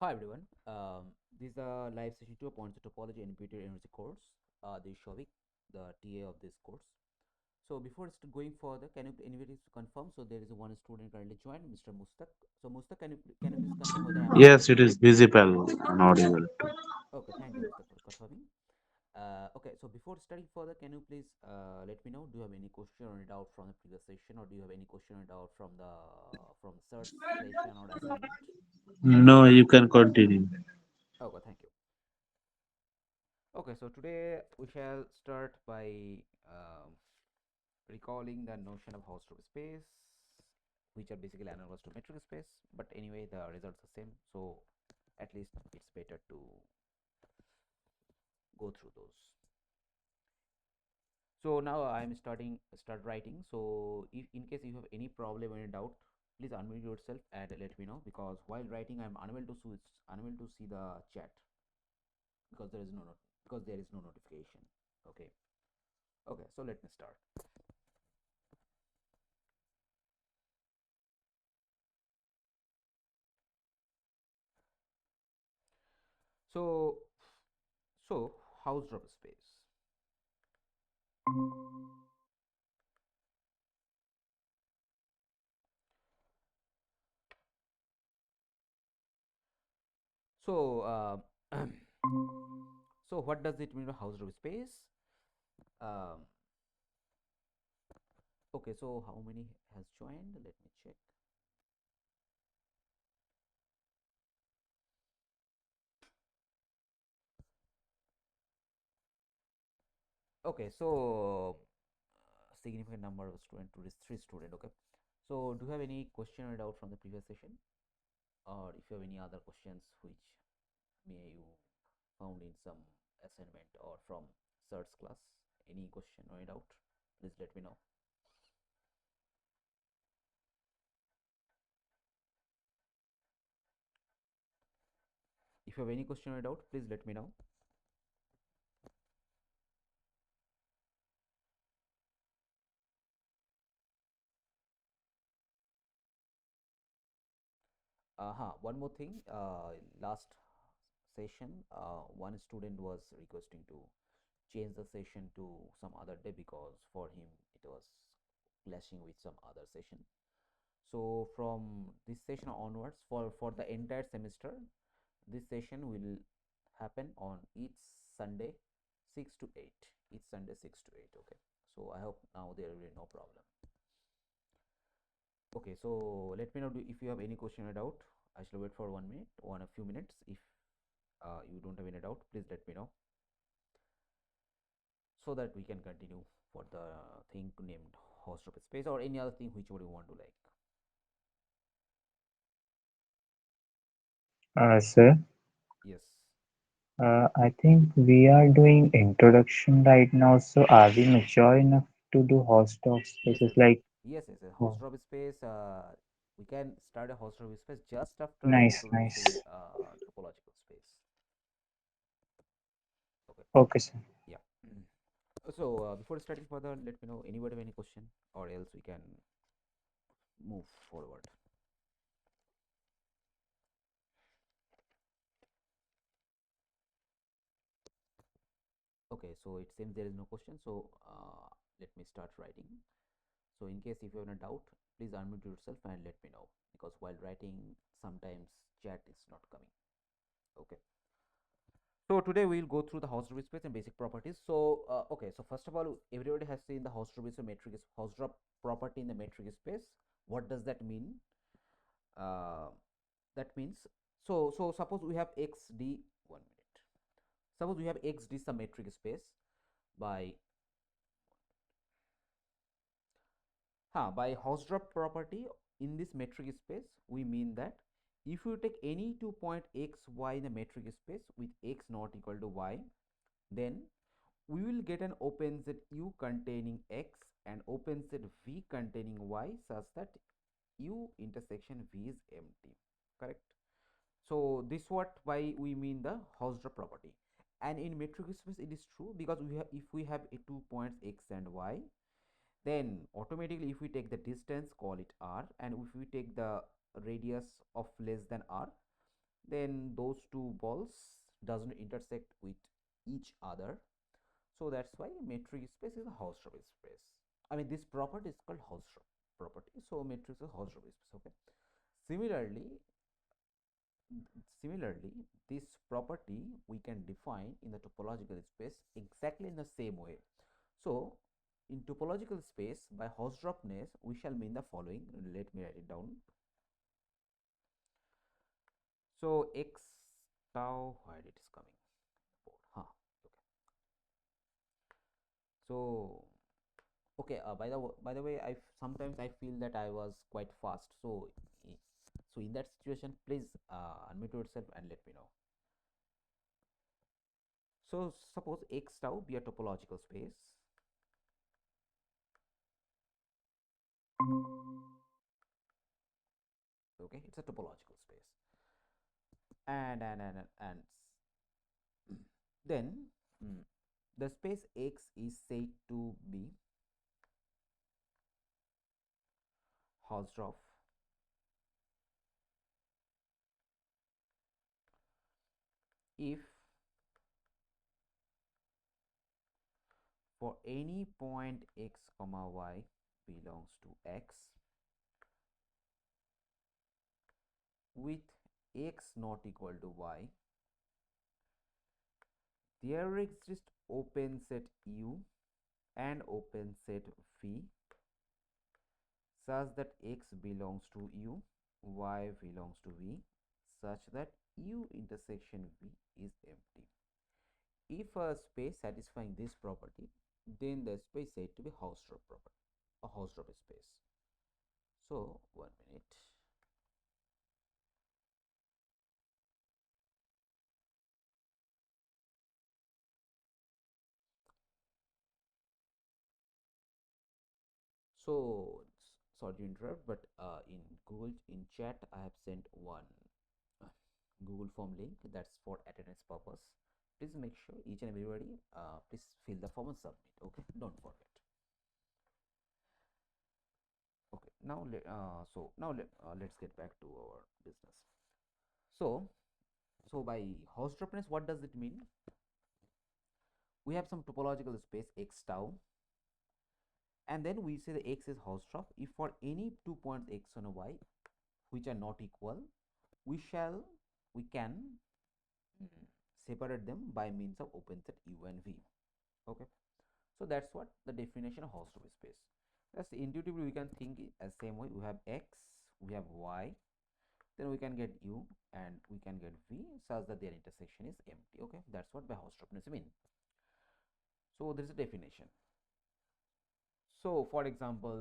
Hi everyone. This is a live session 2 points of topology and computer energy course. This is Shovik, the TA of this course. So before going further, can you anybody confirm? So there is one student currently joined, Mr. Mustaq. So Mustaq, can you please confirm whether I'm audible Yes, to it you? is visible and audible too. Okay, thank you, Mustaq, for confirming. Okay, so before starting further, can you please let me know? Do you have any question or doubt from the previous session, or do you have any question or doubt from the third session or assignment? No, you can continue. Okay, thank you. Okay, so today we shall start by recalling the notion of Hausdorff space, which are basically analogous to metric space. But anyway, the results are same, so at least it's better to go through those. So now I'm start writing. So if in case you have any problem or any doubt, please unmute yourself and let me know, because while writing I'm unable to see the chat because there is no notification. Okay. Okay, so let me start. So so Hausdorff space. So so what does it mean by Hausdorff space? Um, okay, so how many has joined? Let me check. Okay, so significant number of student to this three student. Okay, so do you have any question or doubt from the previous session, or if you have any other questions which may you found in some assignment or from search class? Any question or any doubt? Please let me know. If you have any question or doubt, please let me know. One more thing. Last session, one student was requesting to change the session to some other day because for him it was clashing with some other session. So from this session onwards, for the entire semester, this session will happen on each Sunday, 6 to 8. Each Sunday, 6 to 8. Okay. So I hope now there will be no problem. Okay, so let me know if you have any question or doubt. I shall wait for 1 minute, a few minutes. If you don't have any doubt, please let me know so that we can continue for the thing named host of space or any other thing whichever you want to like. Sir, Yes, I think we are doing introduction right now. So are we mature enough to do host of yes, spaces yes, like? yes. A host Oh, of space. We can start a host of space just after nice, introducing nice. topological space. Okay. Okay, sir. Yeah. So before starting further, let me know anybody have any question, or else we can move forward. Okay, so it seems there is no question. So let me start writing. So in case if you have a doubt, please unmute yourself and let me know, because while writing, sometimes chat is not coming. Okay. So today we will go through the Hausdorff space and basic properties. So okay, so first of all, everybody has seen the Hausdorff space metric Hausdorff property in the metric space. What does that mean? Uh, that means, so suppose we have XD. 1 minute. Suppose we have XD some metric space by by Hausdorff property in this metric space, we mean that if you take any 2 point x y in a metric space with x not equal to y, then we will get an open set u containing x and open set v containing y such that u intersection v is empty. Correct? So this what why we mean the Hausdorff property. And in metric space it is true, because we have if we have a 2 points x and y, then automatically if we take the distance, call it r, and if we take the radius of less than r, then those two balls doesn't intersect with each other. So that's why metric space is a Hausdorff space. I mean, this property is called Hausdorff property. So matrix is Hausdorff space. Okay. Similarly, similarly, this property we can define in the topological space exactly in the same way. So, in topological space, by Hausdorffness, we shall mean the following. Let me write it down. So, x tau, where it is coming? Huh. Okay. So, okay. By the way, I sometimes I feel that I was quite fast. So, in that situation, please unmute yourself and let me know. So, suppose x tau be a topological space. Okay, it's a topological space, and then the space X is said to be Hausdorff if for any point x comma y belongs to X with x not equal to y, there exists open set U and open set V such that x belongs to U, y belongs to V, such that U intersection V is empty. If a space satisfying this property, then the space said to be Hausdorff property, a Hausdorff space. So, 1 minute. So, sorry to interrupt, but in Google in chat, I have sent one Google form link that's for attendance purpose. Please make sure each and everybody please fill the form and submit. Okay, don't forget. Okay, now let's get back to our business. So, by Hausdorffness, what does it mean? We have some topological space x tau, and then we say the x is Hausdorff if for any 2 points x and y which are not equal, we can separate them by means of open set U and V. Okay, so that's what the definition of Hausdorff space. That's intuitively we can think as same way. We have x, we have y, then we can get U and we can get V such that their intersection is empty. Okay, that's what by Hausdorffness mean. So there is a definition. So for example,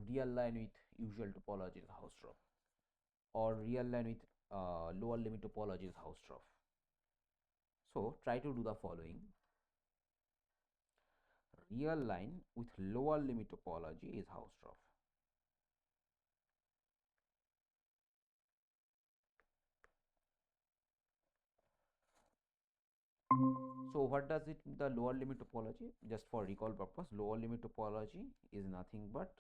real line with usual topology is Hausdorff, or real line with lower limit topology is Hausdorff. So try to do the following. Real line with lower limit topology is Hausdorff. So what does it the lower limit topology? Just for recall purpose, lower limit topology is nothing but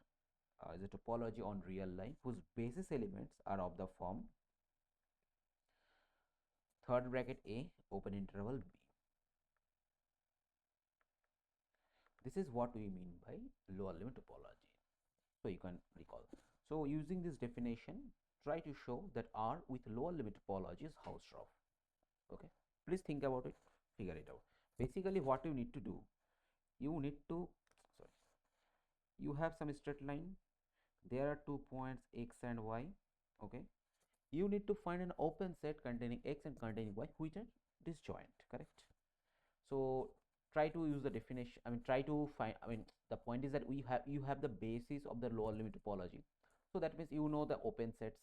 is a topology on real line whose basis elements are of the form third bracket A open interval B. This is what we mean by lower limit topology. So you can recall. So using this definition, try to show that R with lower limit topology is Hausdorff. Okay, please think about it, figure it out. Basically, what you need to do, you need to sorry, you have some straight line. There are 2 points x and y. Okay, you need to find an open set containing x and containing y which are disjoint. Correct. So try to use the definition. Try to find. The point is that you have the basis of the lower limit topology. So that means you know the open sets.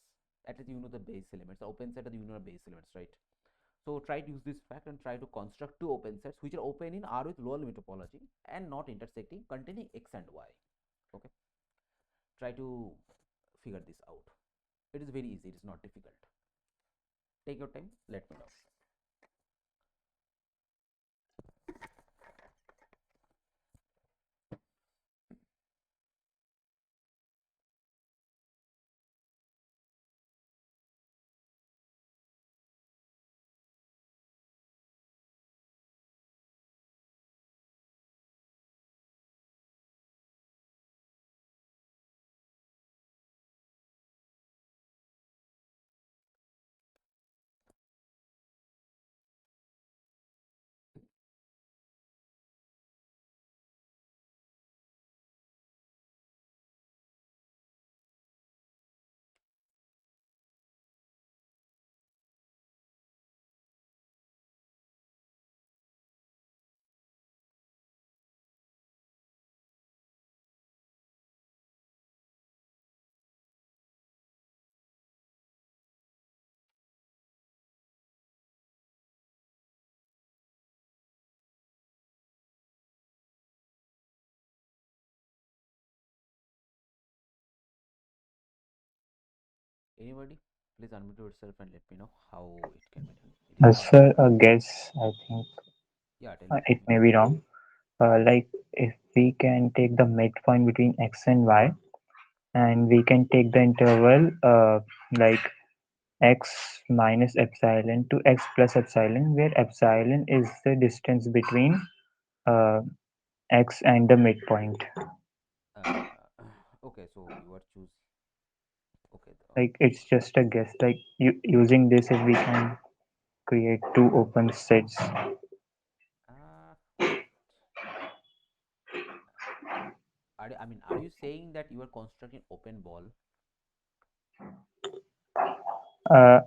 At least you know the base elements. The open set are the you know the base elements, right? So try to use this fact and try to construct two open sets which are open in R with lower limit topology and not intersecting, containing x and y. Okay. Try to figure this out. It is very easy. It is not difficult. Take your time. Let me know. Anybody, please unmute yourself and let me know how it can be done. It is not Sir, a guess, I think yeah, tell it me. may be wrong. Like if we can take the midpoint between x and y, and we can take the interval like x minus epsilon to x plus epsilon, where epsilon is the distance between uh, x and the midpoint. Okay, so you are choose okay Like it's just a guess. Like using this, if we can create two open sets. wait. I mean, are you saying that you are constructing open ball? Uh,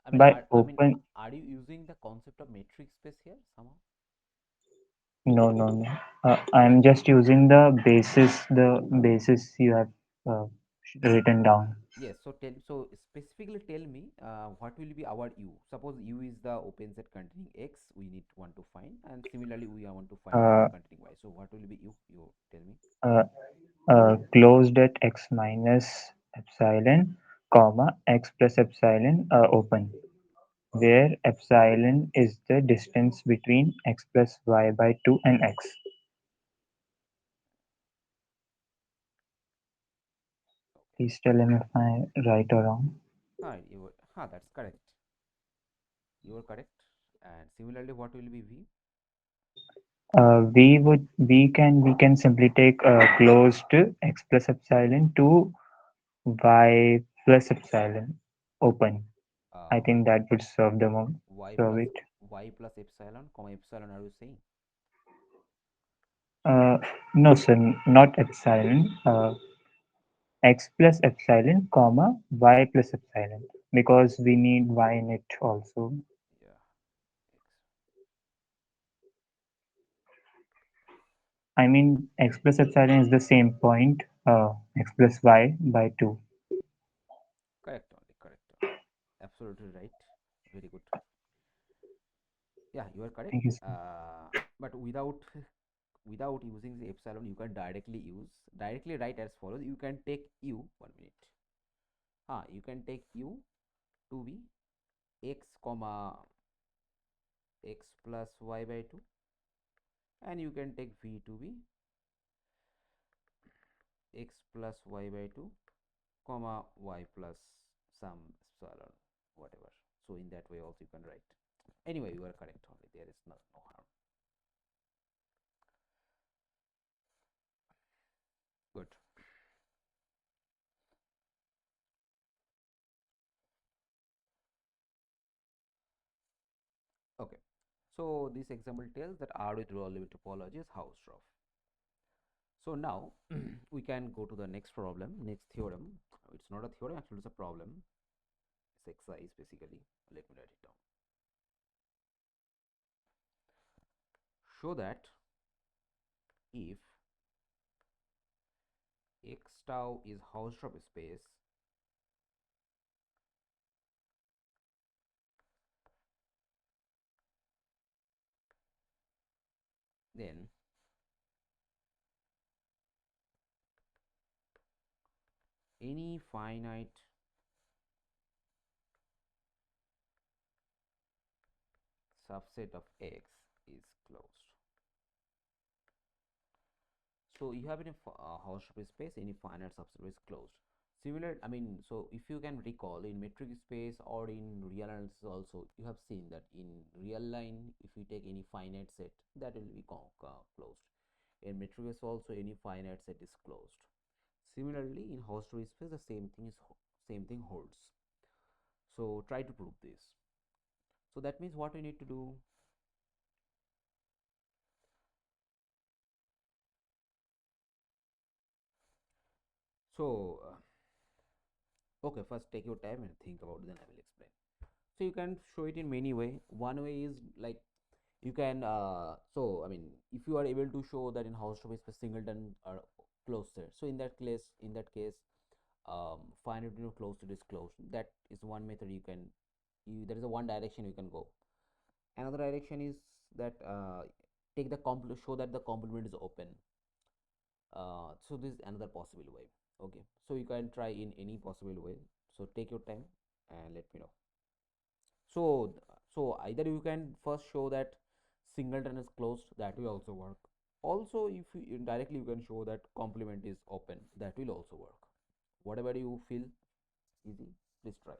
I mean, by I mean, open, are you using the concept of metric space here somehow? no, no, no. Okay. I'm just using the basis you have uh, written down. Yes. So specifically tell me what will be our u. Suppose u is the open set containing x we need want to find, and similarly we want to find open Uh, set containing y. So what will be u? You tell me. uh, Closed at x minus epsilon, comma x plus epsilon open, where epsilon is the distance between x plus y by 2 and x. Okay. Please tell him if I right or wrong. That's correct. You are correct. And similarly, what will be v? We can simply take closed x plus epsilon to y plus epsilon open. I Uh, think that would serve the mo y serve plus it. y plus epsilon, comma epsilon. Are you saying? Uh, no, sir, not epsilon. X plus epsilon, comma y plus epsilon, because we need y in it also. Yeah. X. I mean, x plus epsilon is the same point, x plus y by 2. Correct only. Correct only. Absolutely right. Very good. Yeah, you are correct. Thank you, sir. But without using the epsilon, you can directly write as follows. You can take u 1 minute. You can take u to be x comma x plus y by 2, and you can take v to be x plus y by 2 comma y plus some epsilon whatever. So in that way also you can write. Anyway, you are correct only. There is no harm. Good. Okay. So this example tells that R with Rowley topology is Hausdorff. So now we can go to the next problem, next theorem. It's not a theorem, actually it's a problem. It's exercise basically. Let me write it down. Show that if x tau is Hausdorff space, then any finite subset of x is closed. So you have in a Hausdorff space, any finite subset is closed. Similar, I mean, so if you can recall in metric space or in real analysis also, you have seen that in real line, if you take any finite set, that will be closed. In metric space also, any finite set is closed. Similarly, in Hausdorff space, the same thing holds. So try to prove this. So that means what we need to do. So okay, first take your time and think about it, then I will explain. So you can show it in many way. One way is like you can so I mean if you are able to show that in Hausdorff space singleton are closed set, so in that case finite of closed set is closed. That is one method you can there is a one direction you can go. Another direction is that take the show that the complement is open. So this is another possible way. Okay, so you can try in any possible way. So take your time and let me know. So either you can first show that singleton is closed, that will also work. Also, if you indirectly you can show that complement is open, that will also work. Whatever you feel easy, please try.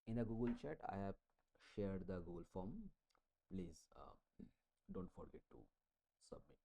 In the Google chat, I have shared the Google form. Please don't forget to submit.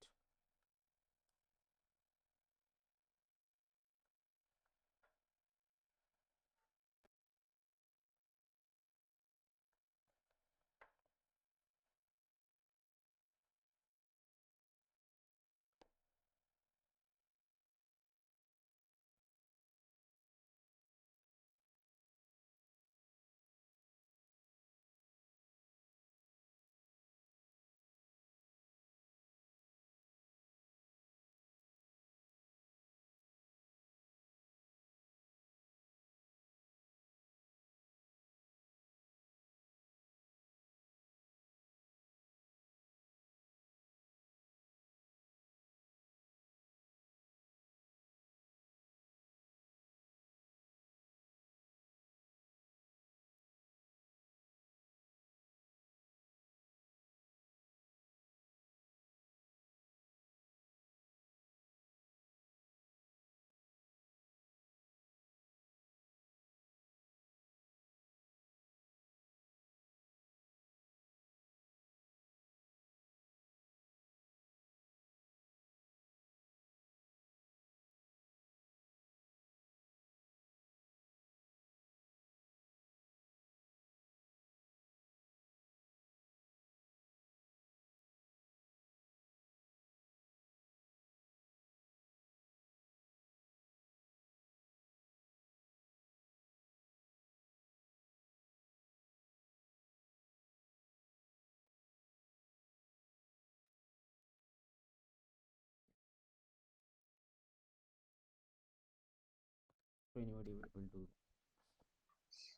So anybody will do.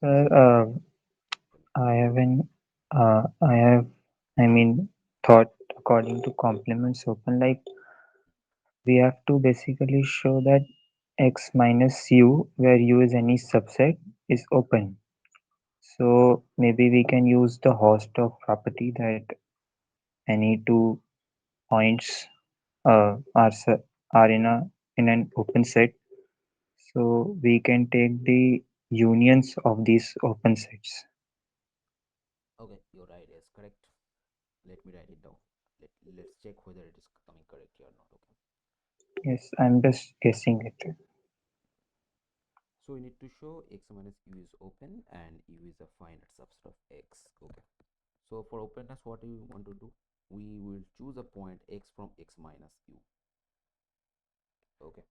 Sir, I haven't, I have, I mean, thought according to complements open, like we have to basically show that x minus u, where u is any subset, is open. So maybe we can use the Hausdorff property that any two points are in an open set. So we can take the unions of these open sets. Okay, your idea is correct. Let me write it down. Let's check whether it is coming correctly or not. Okay. Yes, I'm just guessing it. So we need to show x minus u is open and u is a finite subset of x. Okay. So for openness, what do you want to do? We will choose a point x from x minus u. Okay.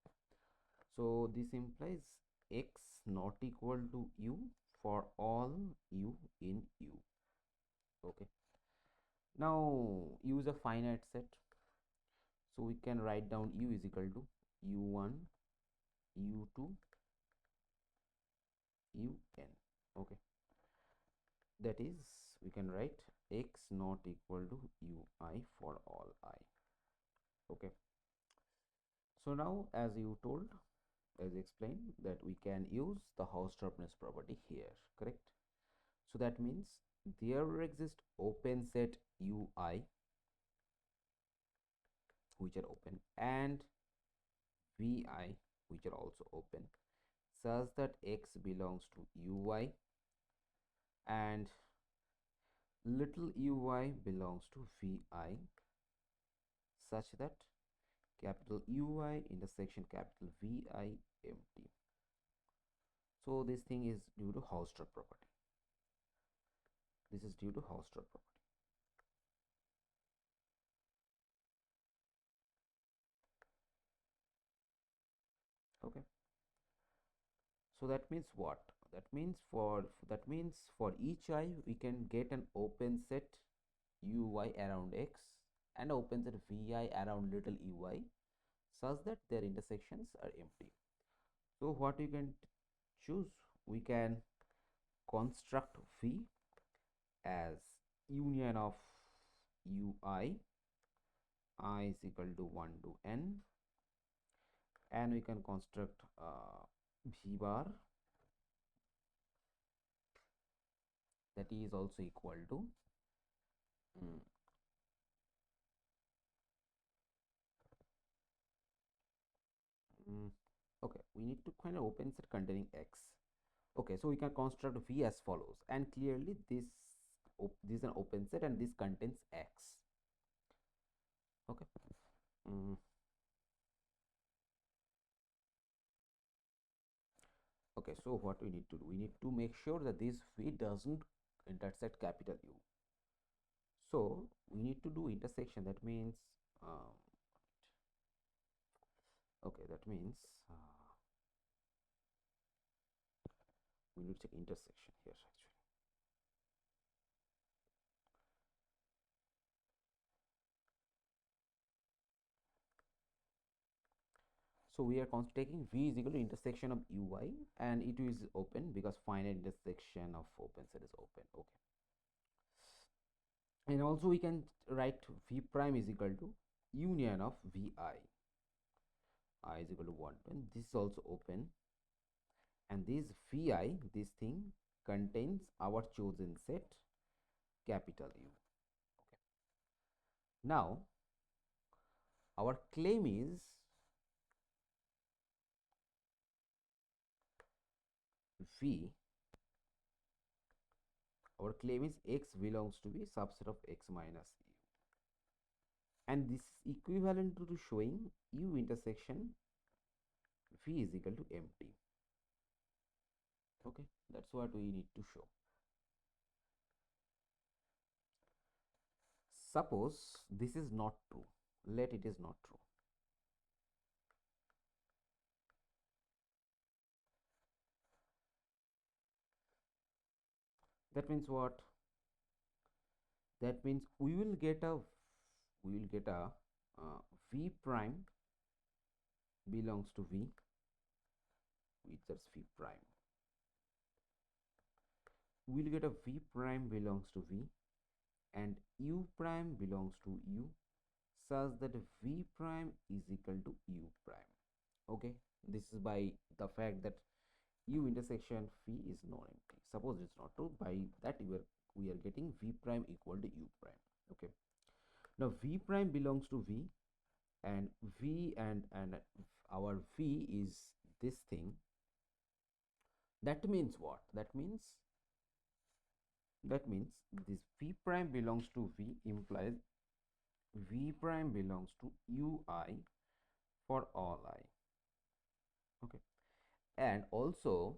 So this implies x not equal to u for all u in u. Okay. Now u is a finite set. So we can write down u is equal to u1, u2, un. Okay. That is, we can write x not equal to ui for all I. Okay. So now, as you told, as explained, that we can use the Hausdorffness property here, correct? So that means there exists open set ui which are open and vi which are also open, such that x belongs to ui and little ui belongs to vi, such that capital ui intersection capital vi empty. So this thing is due to Hausdorff property. This is due to Hausdorff property. Okay. So that means what? That means for each I we can get an open set ui around x and open set vi around little ui, such that their intersections are empty. So what we can choose? We can construct V as union of ui I is equal to 1 to n, and we can construct v bar that is also equal to mm, mm, okay, we need to find an open set containing x. Okay, so we can construct v as follows, and clearly this is an open set and this contains x. Okay. Mm. Okay, so what we need to do, we need to make sure that this v doesn't intersect capital U. So we need to do intersection. That means um, okay, that means we need to check intersection here actually. So we are taking v is equal to intersection of ui, and it is open because finite intersection of open set is open. Okay, and also we can write v prime is equal to union of vi, I is equal to 1, and this is also open, and this vi, this thing contains our chosen set capital U. Okay, now our claim is v, our claim is x belongs to be subset of x minus u, and this is equivalent to showing u intersection v is equal to empty. Okay, that's what we need to show. Suppose this is not true, let it is not true. That means what? That means we will get a v prime belongs to v, which is v prime. We will get a v prime belongs to v and u prime belongs to u, such that v prime is equal to u prime. Okay, this is by the fact that u intersection v is non-empty. Suppose it's not true, by that we are getting v prime equal to u prime. Okay, now v prime belongs to v, and v and our v is this thing. That means what? That means this v prime belongs to v implies v prime belongs to ui for all I. Okay, and also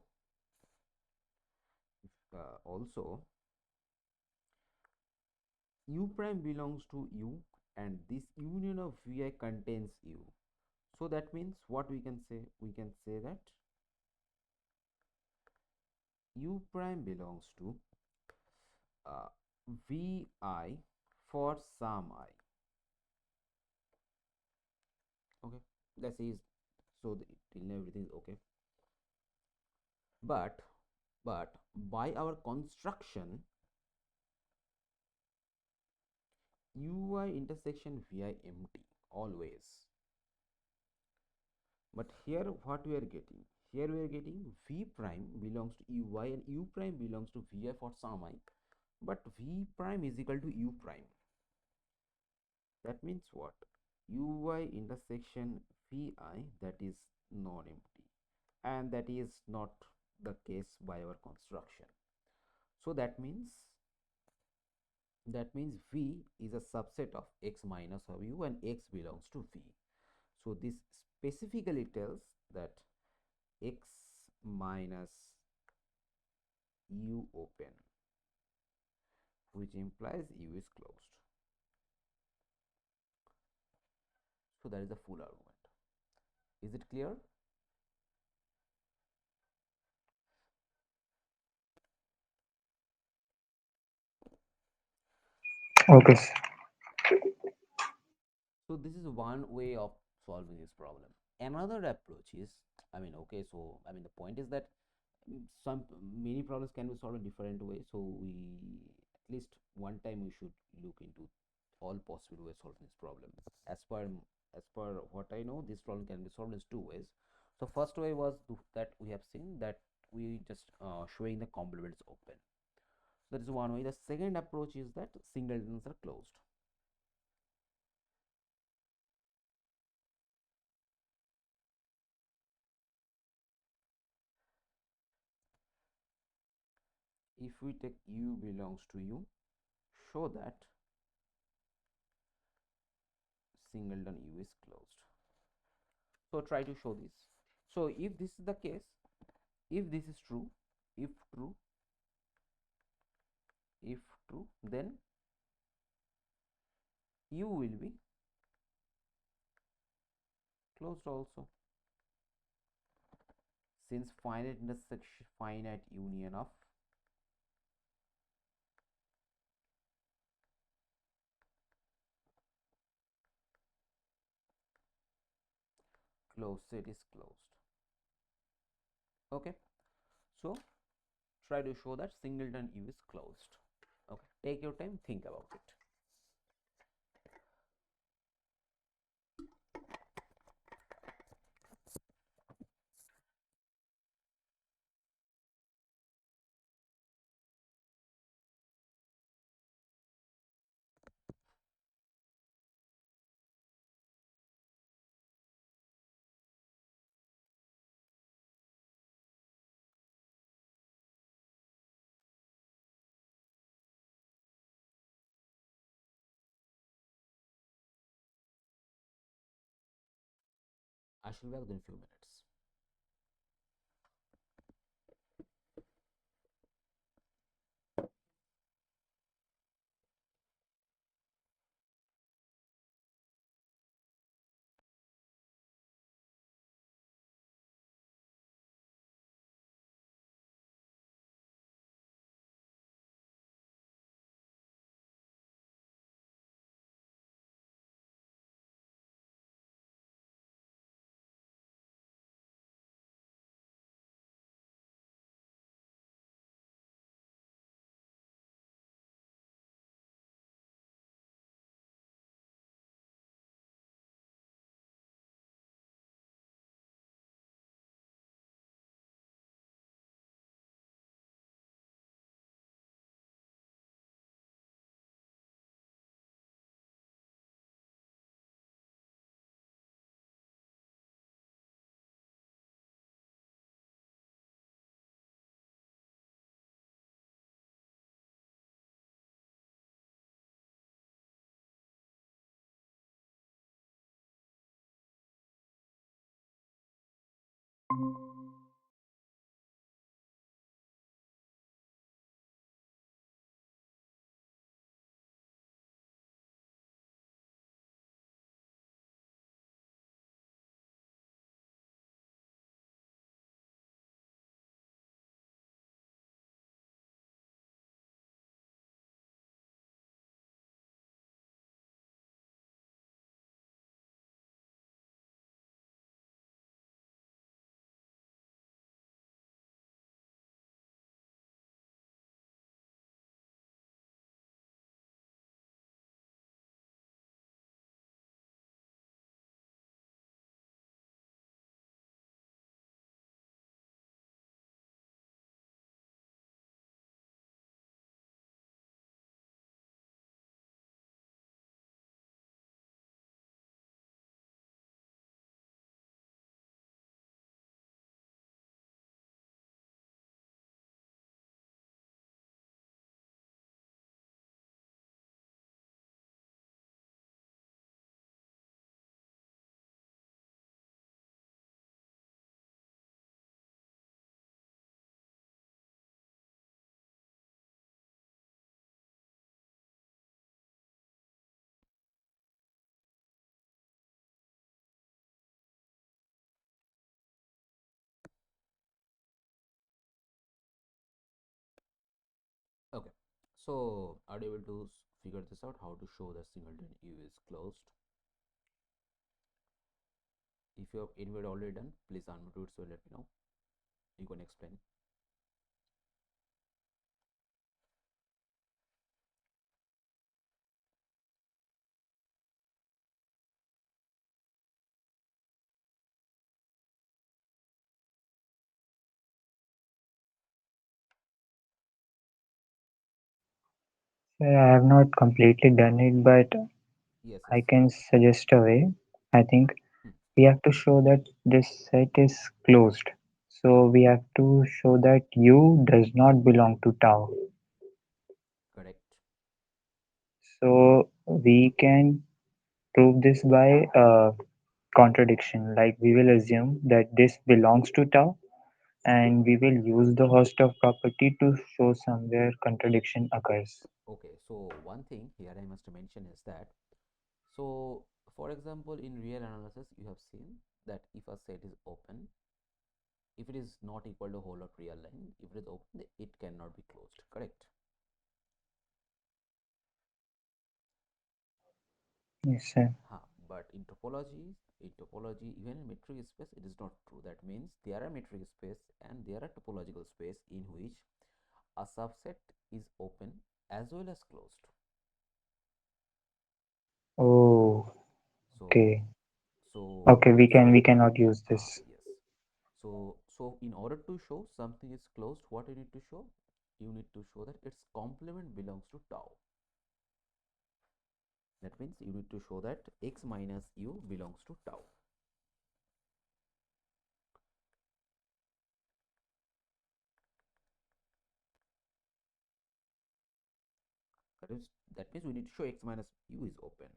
u prime belongs to u, and this union of vi contains u. So that means what we can say? We can say that u prime belongs to vi for some I. Okay, let's say so till everything is okay, but by our construction ui intersection vi empty always. But here what we are getting? Here we are getting v prime belongs to ui and u prime belongs to vi for some I, but v prime is equal to u prime. That means what? ui intersection vi, that is non-empty, and that is not the case by our construction. So that means v is a subset of x minus of u and x belongs to v. So this specifically tells that x minus u open, which implies u is closed. So that is the full argument. Is it clear? Okay. So this is one way of solving this problem. Another approach is, okay, so the point is that some many problems can be solved in different ways, so we at least one time we should look into all possible ways of solving this problem. As per what I know, this problem can be solved in two ways. So first way was that we have seen that we just showing the complements open. That is one way. The second approach is that singletons are closed. If we take u belongs to u, show that singleton u is closed. So try to show this. So if this is the case, if this is true, if true, if true, then u will be closed also, since finite intersection, finite union of closed set is closed. Okay, so try to show that singleton u is closed. Okay, take your time, think about it. I shall be back in a few minutes. Okay, so are you able to figure this out, how to show that singleton u is closed? If you have anybody already done, please unmute it, so let me know. You can explain. I have not completely done it, but Yes, I yes. can suggest a way. I think Hmm. we have to show that this set is closed. So we have to show that U does not belong to tau. Correct. So we can prove this by contradiction. Like we will assume that this belongs to tau, and we will use the Hausdorff property to show somewhere contradiction occurs. Okay, so one thing here I must mention is that, so for example, in real analysis, you have seen that if a set is open, if it is not equal to whole of real line, if it is open, it cannot be closed. Correct. Yes, sir. But in topology, even in metric space, it is not true. That means there are metric space and there are topological space in which a subset is open as well as closed. Oh, So, okay. so, Okay, we cannot use this. yes. So in order to show something is closed, what you need to show? You need to show that its complement belongs to tau. That means you need to show that x minus u belongs to tau. That is, that means we need to show x minus u is open.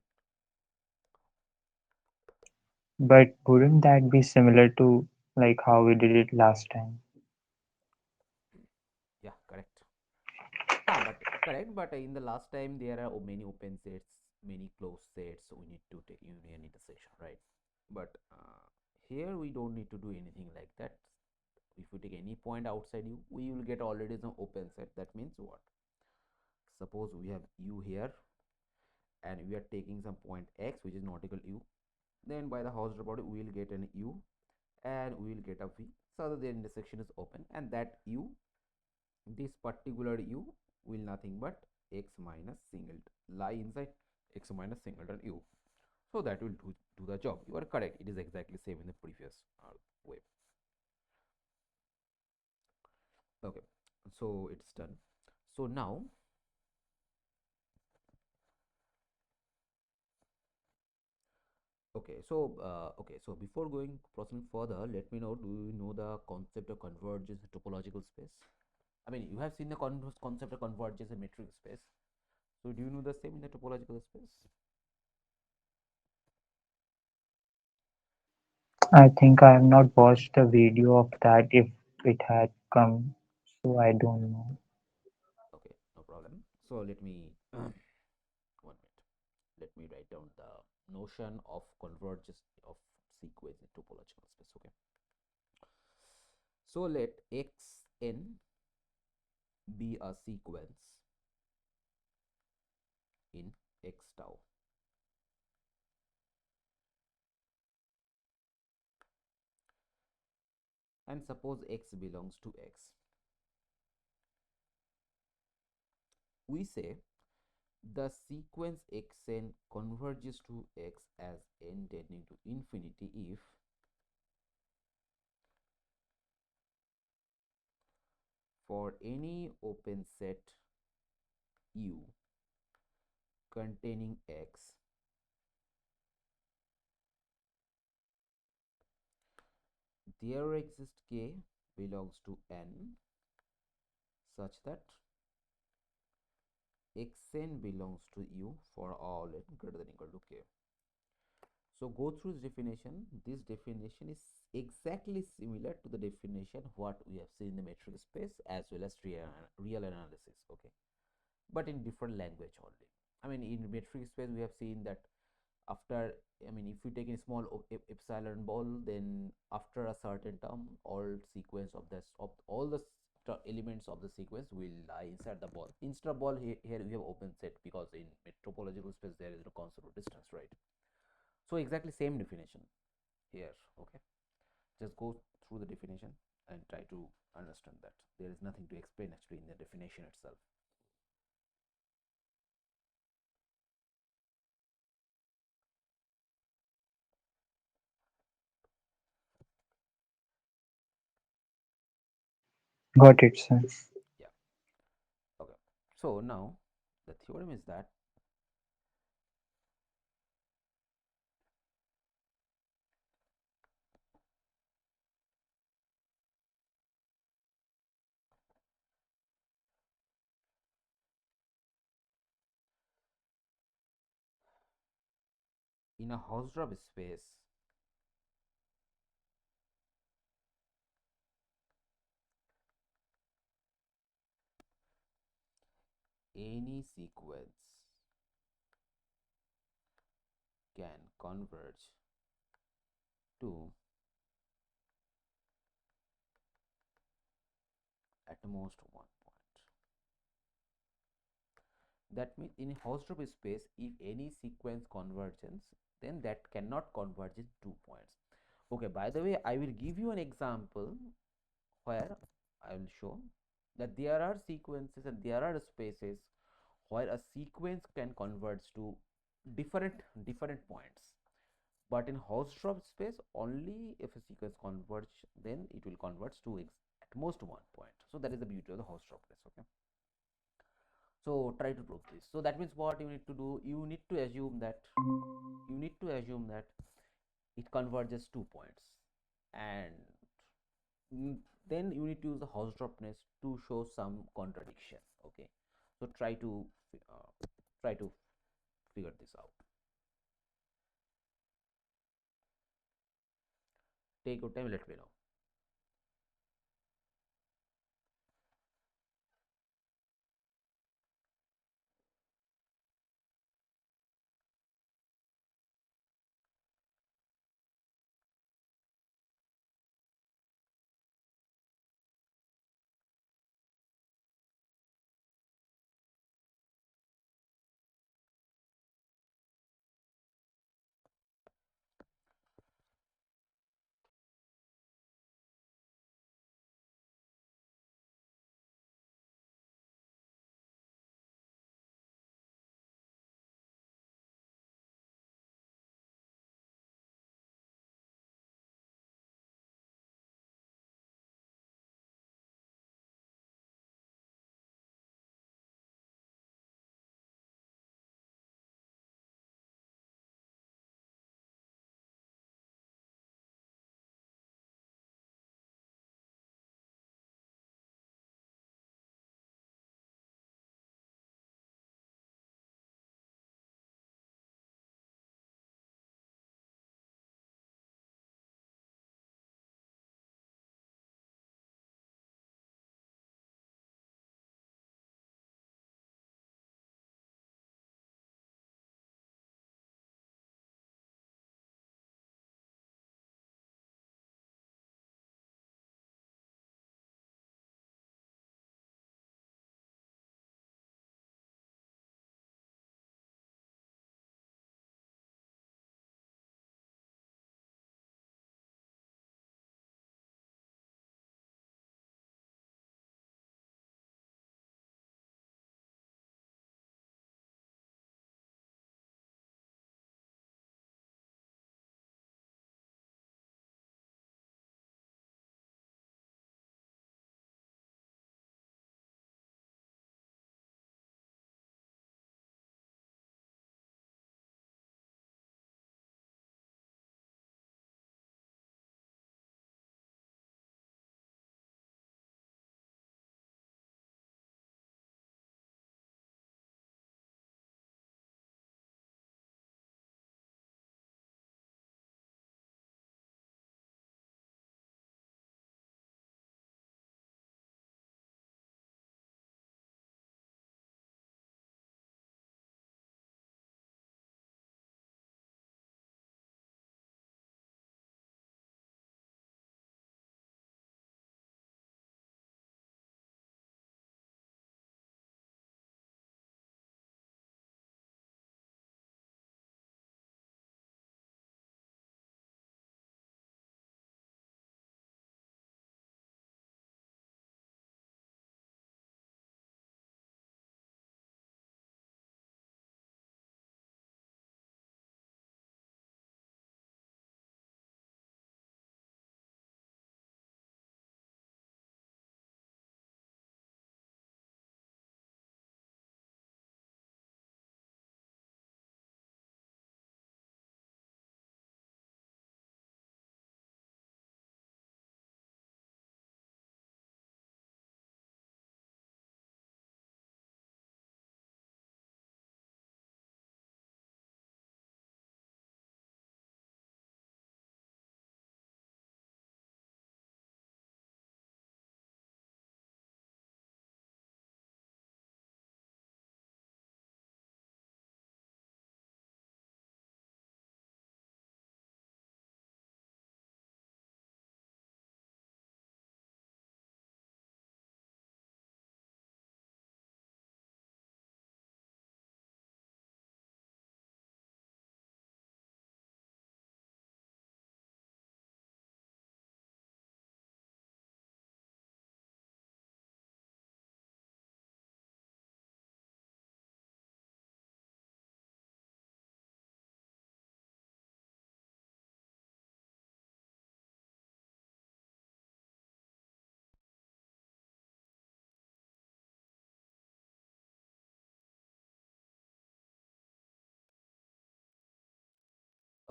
But wouldn't that be similar to like how we did it last time? Yeah, correct. But correct. But in the last time there are many open sets, many closed sets. So we need to take union intersection, right? But here we don't need to do anything like that. If we take any point outside u, we will get already some open set. That means what? Suppose we have u here and we are taking some point x which is not equal to u, then by the Hausdorff property we will get an u and we will get a v. So the intersection is open, and that u, this particular u, will nothing but x minus singleton lie inside x minus singleton u. So that will do the job. You are correct. It is exactly same in the previous way. Okay, so it's done. So now, okay, so before going proceeding further, let me know, do you know the concept of convergence in topological space? I mean, you have seen the concept of convergence in metric space. So do you know the same in the topological space? I think I have not watched the video of that if it had come, so I don't know. Okay, no problem. So let me 1 minute. Let me write down the notion of convergence of sequence in topological space. Okay. So let xn be a sequence in x tau, and suppose x belongs to x. We say the sequence xn converges to x as n tending to infinity if for any open set u containing x, there exists k belongs to n such that xn belongs to u for all n greater than equal to k. So go through this definition. This definition is exactly similar to the definition what we have seen in the metric space as well as real analysis. Okay, but in different language only. I mean, in metric space we have seen that after, I mean, if you take a small epsilon ball, then after a certain term, all sequence of this of all the elements of the sequence will lie inside the ball. Instead of ball, here we have open set because in topological space there is no concept of distance, right? So exactly same definition here. Okay, just go through the definition and try to understand that there is nothing to explain actually in the definition itself. Got it, sir. Yeah. Okay. So now the theorem is that in a Hausdorff space, any sequence can converge to at most one point. That means in a Hausdorff space, if any sequence convergence, then that cannot converge in 2 points. Okay, by the way, I will give you an example where I will show that there are sequences and there are spaces where a sequence can converge to different points. But in Hausdorff space, only if a sequence converge, then it will converge to at most one point. So that is the beauty of the Hausdorff space. Okay. So try to prove this. So that means what you need to do, you need to assume that it converges 2 points, and then you need to use the Hausdorffness to show some contradiction. Okay, so try to figure this out. Take your time, let me know.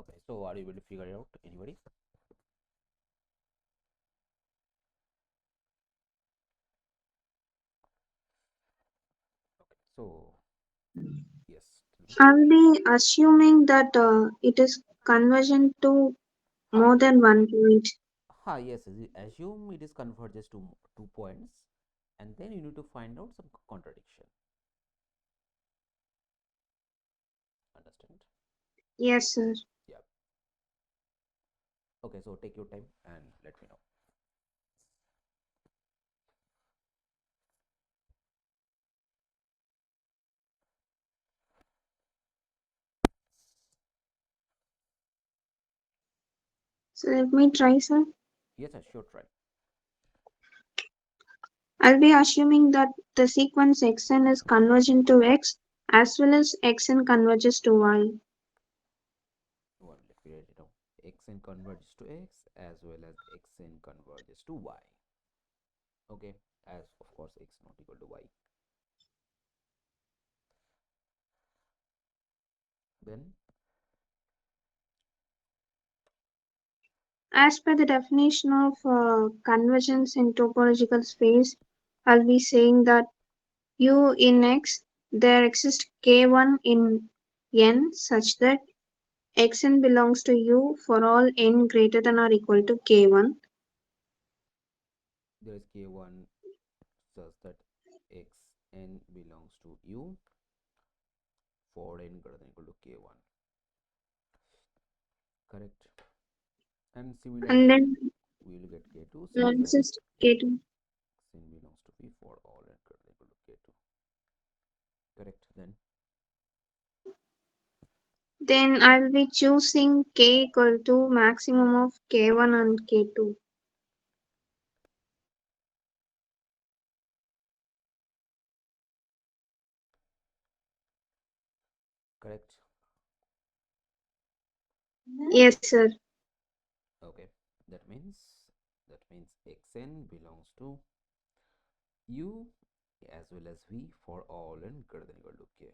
Okay, so are you able to figure it out? Anybody? Okay, so yes, tell me. I'll be assuming that it is conversion to more Yes. than one point. Yes, assume it is converges to 2 points, and then you need to find out some contradiction. Understand? Yes, sir. Yeah. Okay, so take your time and let me know. So let me try, sir. Yes, I sure try. I'll be assuming that the sequence xn is convergent to x as well as xn converges to y. One, let me write it down. Xn converges to x as well as xn converges to y. Okay, as of course x not equal to y. Then As per the definition of convergence in topological space, I'll be saying that U in X, there exists K1 in N such that Xn belongs to U for all n greater than or equal to K1. there is k1 such that xn belongs to u for n greater than equal to k1. Correct. And And similarly, then we will get k2 such there that exists K2. xn belongs to p for all n greater than equal to k2. Correct. Then Then I'll be choosing K equal to maximum of K1 and K2. correct. Yes, sir. Okay, that means xn belongs to u as well as v for all n greater than equal to k.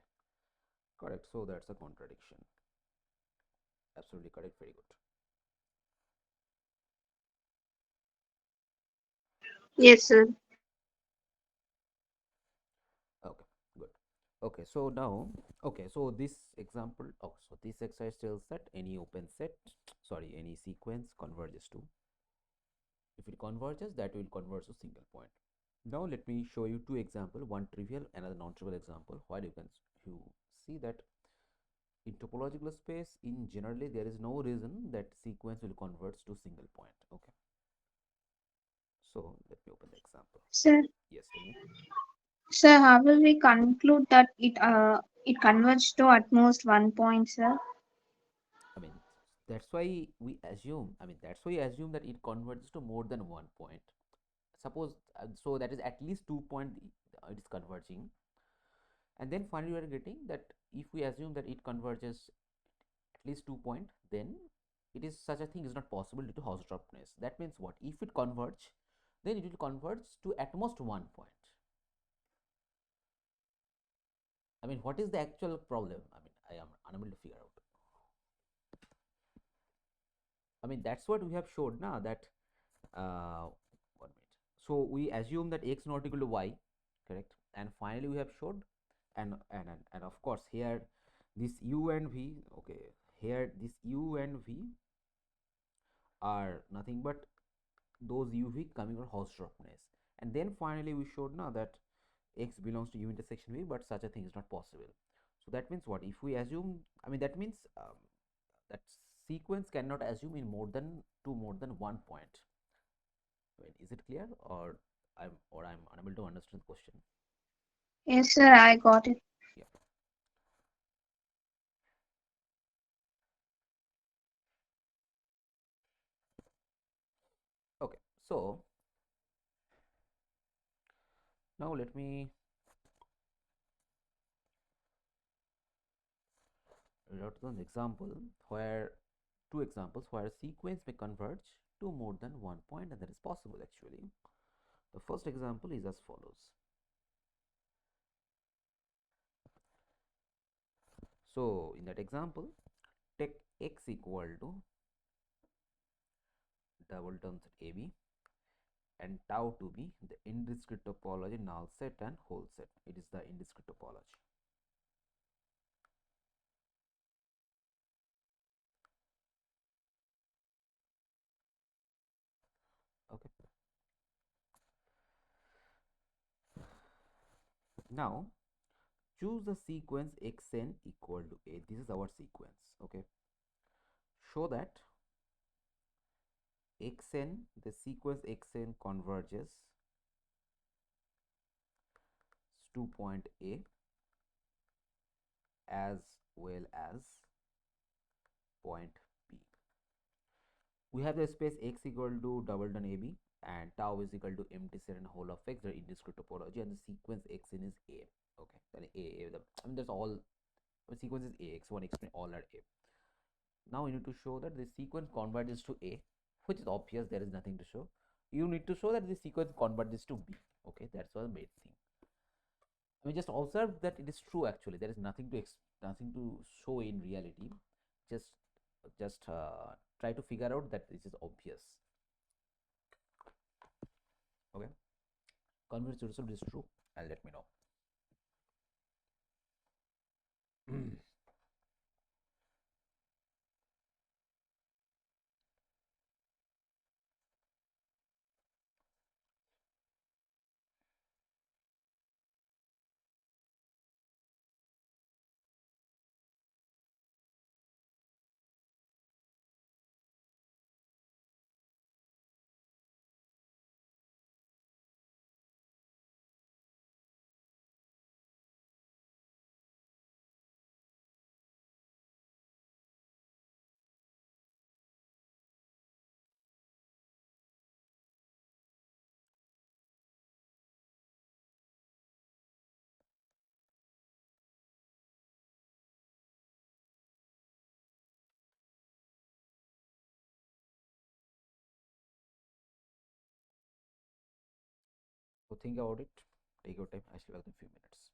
Correct. So that's a contradiction. Absolutely correct. Very good. Yes, sir. Okay, good. Okay, so now, okay, so this example, oh, so this exercise tells that any open set, sorry, any sequence converges to. If it converges, that will converge to single point. Now let me show you two examples, one trivial, another non-trivial example, where you see that in topological space, in generally, there is no reason that sequence will converge to single point. Okay, so let me open the example. Sir, Yes, tell me. sir, how will we conclude that it converges to at most one point, sir? I mean, that's why we assume, I mean, that's why we assume that it converges to more than one point. Suppose, so that is at least 2 point it is converging. And then finally, we are getting that if we assume that it converges at least 2 point, then it is such a thing is not possible due to Hausdorffness. That means what? If it converge, then it will converge to at most 1 point. I mean, what is the actual problem? I mean, I am unable to figure out. I mean, that's what we have showed now that 1 minute. So we assume that x not equal to y, correct? And finally we have showed, and of course here this u and v, okay, here this u and v are nothing but those uv coming from Hausdorffness. And then finally we showed now that x belongs to u intersection v, but such a thing is not possible. So that means what? If we assume, I mean, that means that sequence cannot assume in more than 1 point. I mean, is it clear, or I'm unable to understand the question? Yes, sir, I got it. Yeah. Okay. So now let me write an example where two examples where a sequence may converge to more than 1 point, and that is possible actually. The first example is as follows. So in that example, take x equal to double terms at AB and tau to be the indiscrete topology null set and whole set. It is the indiscrete topology. Okay. Now choose the sequence xn equal to a. This is our sequence. Okay. Show that xn, the sequence xn converges to point A as well as point B. We have the space x equal to double done AB and tau is equal to empty set and whole of x, the indiscrete topology, and the sequence xn is A. Okay, then I mean that's all. The sequence is A, x1, x2, all are A. Now you need to show that the sequence converges to A, which is obvious. There is nothing to show. You need to show that the sequence converges to B. Okay, that's the main thing. I mean, just observe that it is true. Actually, there is nothing to show in reality. Just try to figure out that this is obvious. Okay, convergence result is true, and let me know. So think about it. Take your time. I still have a few minutes.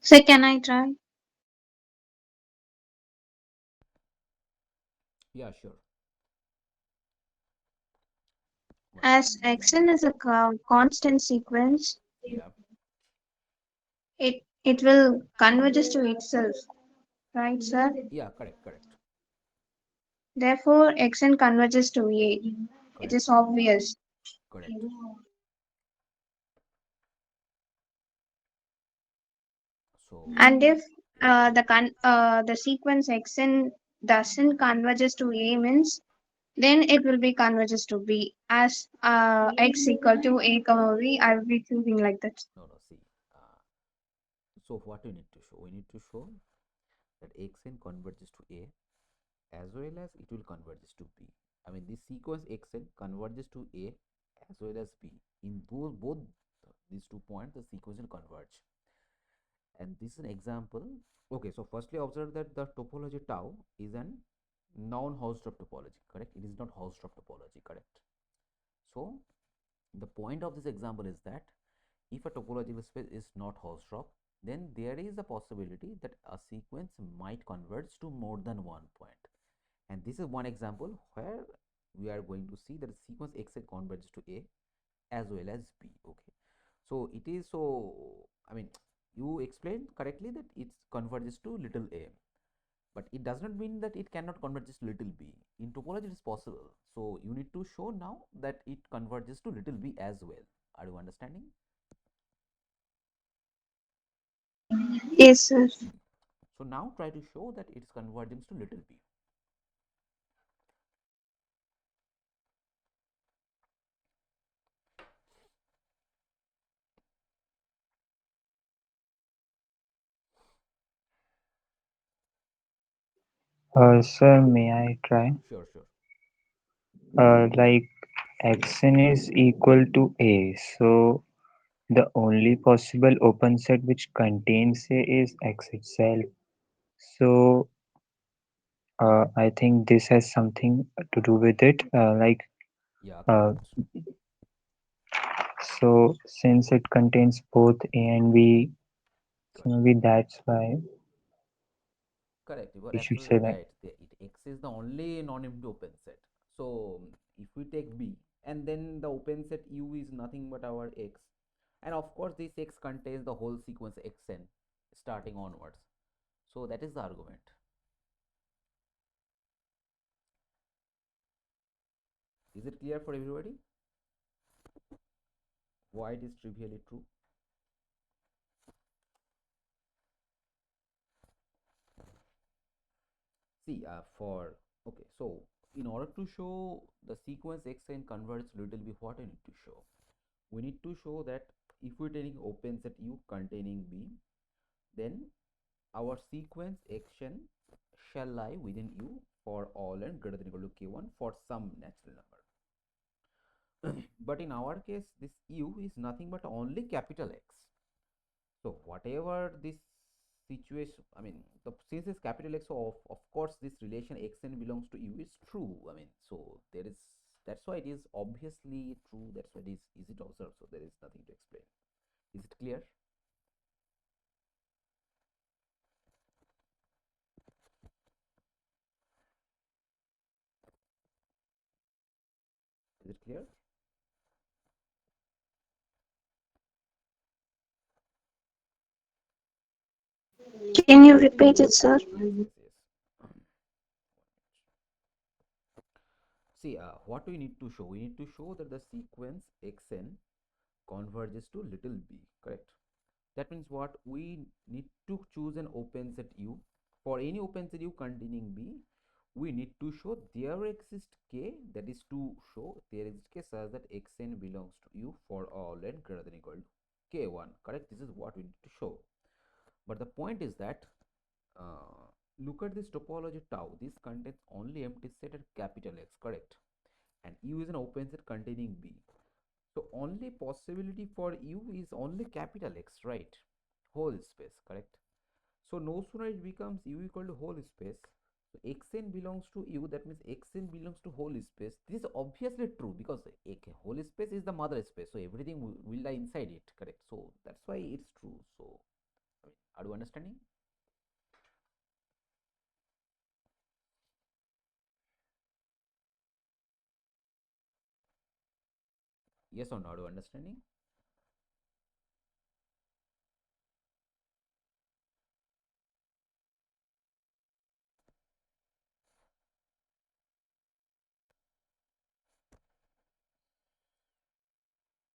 So can I try? Yeah, sure. As xn is a constant sequence, Yeah, it will converges to itself, right, sir? yeah, correct, Therefore, xn converges to A. It correct, is obvious. correct. So And if yeah, the sequence xn doesn't converges to A means then it will be converges to B as x equal to A comma B. I will be thinking like that. no, see. Uh, so what we need to show? We need to show that xn converges to A as well as it will converges to B. I mean, this sequence xn converges to A as well as B. In both these 2 points, the sequence will converge. And this is an example. Okay, so firstly observe that the topology tau is an non-Hausdorff topology, correct? It is not Hausdorff topology, correct? So the point of this example is that if a topological space is not Hausdorff, then there is a possibility that a sequence might converge to more than one point. And this is one example where we are going to see that the sequence xn converges to A as well as B. Okay, so it is so, I mean, you explained correctly that it converges to little a, but it does not mean that it cannot converges to little b. In topology it is possible, so you need to show now that it converges to little b as well. Are you understanding? Yes, sir. So now try to show that it is convergence to little b. Sir, may I try? Sure, sure. Like xn is equal to A, so The only possible open set which contains A is X itself. So I think this has something to do with it. Yeah, Uh, correct. so since it contains both A and B, so Correct. maybe that's why Correct. You are we should say absolutely that. right. X is the only non-empty open set. So if we take B, and then the open set U is nothing but our X, and of course this X contains the whole sequence Xn starting onwards. So that is the argument. Is it clear for everybody why it is trivially true? See, for okay, so in order to show the sequence Xn converges little b, what I need to show? We need to show that if we're taking open set U containing B, then our sequence Xn shall lie within U for all n greater than equal to k1 for some natural number. But in our case, this U is nothing but only capital X. So whatever this situation, I mean, since it's capital X, so of course this relation Xn belongs to U is true. I mean, so there is, that's why it is obviously true. That's why it is easy to observe. So there is nothing to explain. Is it clear? Is it clear? Can you repeat it, sir? Yes, yes, yes. See, what we need to show? We need to show that the sequence Xn converges to little b, correct? That means what? We need to choose an open set U. For any open set U containing B, we need to show there exists K, that is to show there exists K such that Xn belongs to U for all n greater than equal to K1, correct? This is what we need to show. But the point is that uh, look at this topology tau. This contains only empty set at capital X, correct? And U is an open set containing B. So only possibility for U is only capital X, right? Whole space, correct? So no sooner it becomes U equal to whole space, so Xn belongs to U, that means Xn belongs to whole space. This is obviously true because a whole space is the mother space, so everything will lie inside it, correct? So that's why it's true. So, I mean, are you understanding? Yes or no? Are you understanding?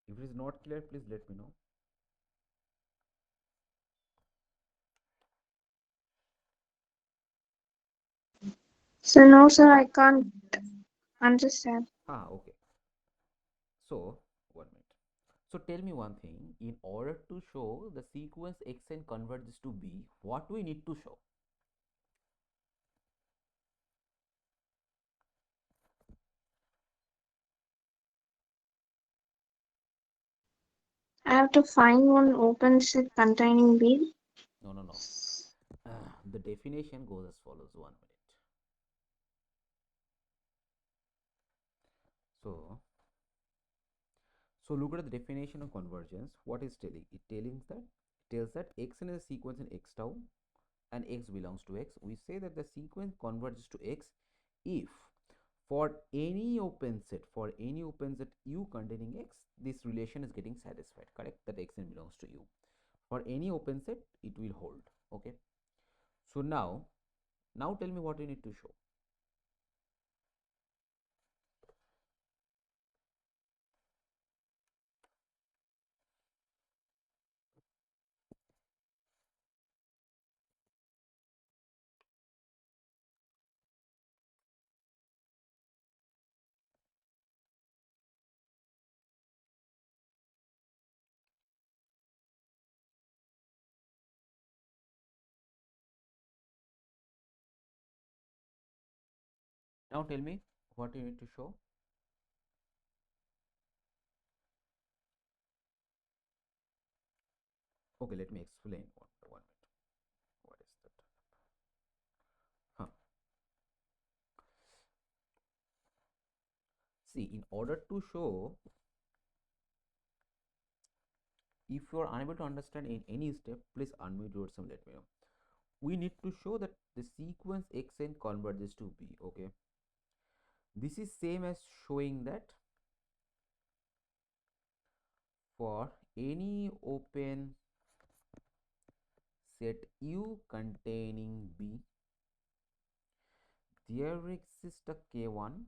If it is not clear, please let me know. So no, sir, I can't understand. Ah, okay. So, 1 minute. So tell me one thing, in order to show the sequence Xn converges to B, what we need to show? I have to find one open set containing B. No, no, no. The definition goes as follows. 1 minute. So, so look at the definition of convergence. What is telling? It tells that Xn is a sequence in X tau and X belongs to X. We say that the sequence converges to X if for any open set U containing X, this relation is getting satisfied, correct? That Xn belongs to U. For any open set, it will hold. Okay. So now tell me what you need to show. Now tell me what you need to show. Okay, let me explain one minute. What is that? Huh. See, in order to show, if you are unable to understand in any step, please unmute yourself and let me know. We need to show that the sequence xn converges to b. Okay, this is same as showing that for any open set U containing B, there exists a K1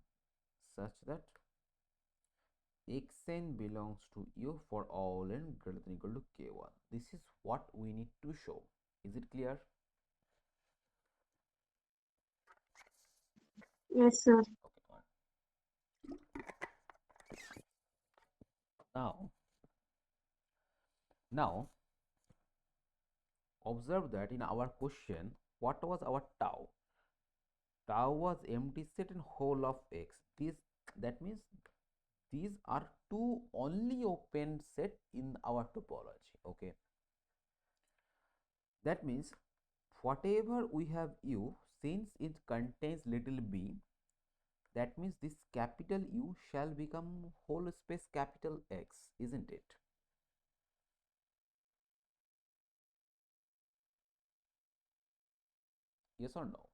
such that Xn belongs to U for all n greater than equal to K1. This is what we need to show. Is it clear? Yes, sir. Okay, fine. Now observe that in our question, what was our tau? Tau was empty set and whole of x. That means these are two only open set in our topology. Okay, that means whatever we have U, since it contains little b, that means this capital U shall become whole space capital X, isn't it? Yes or no?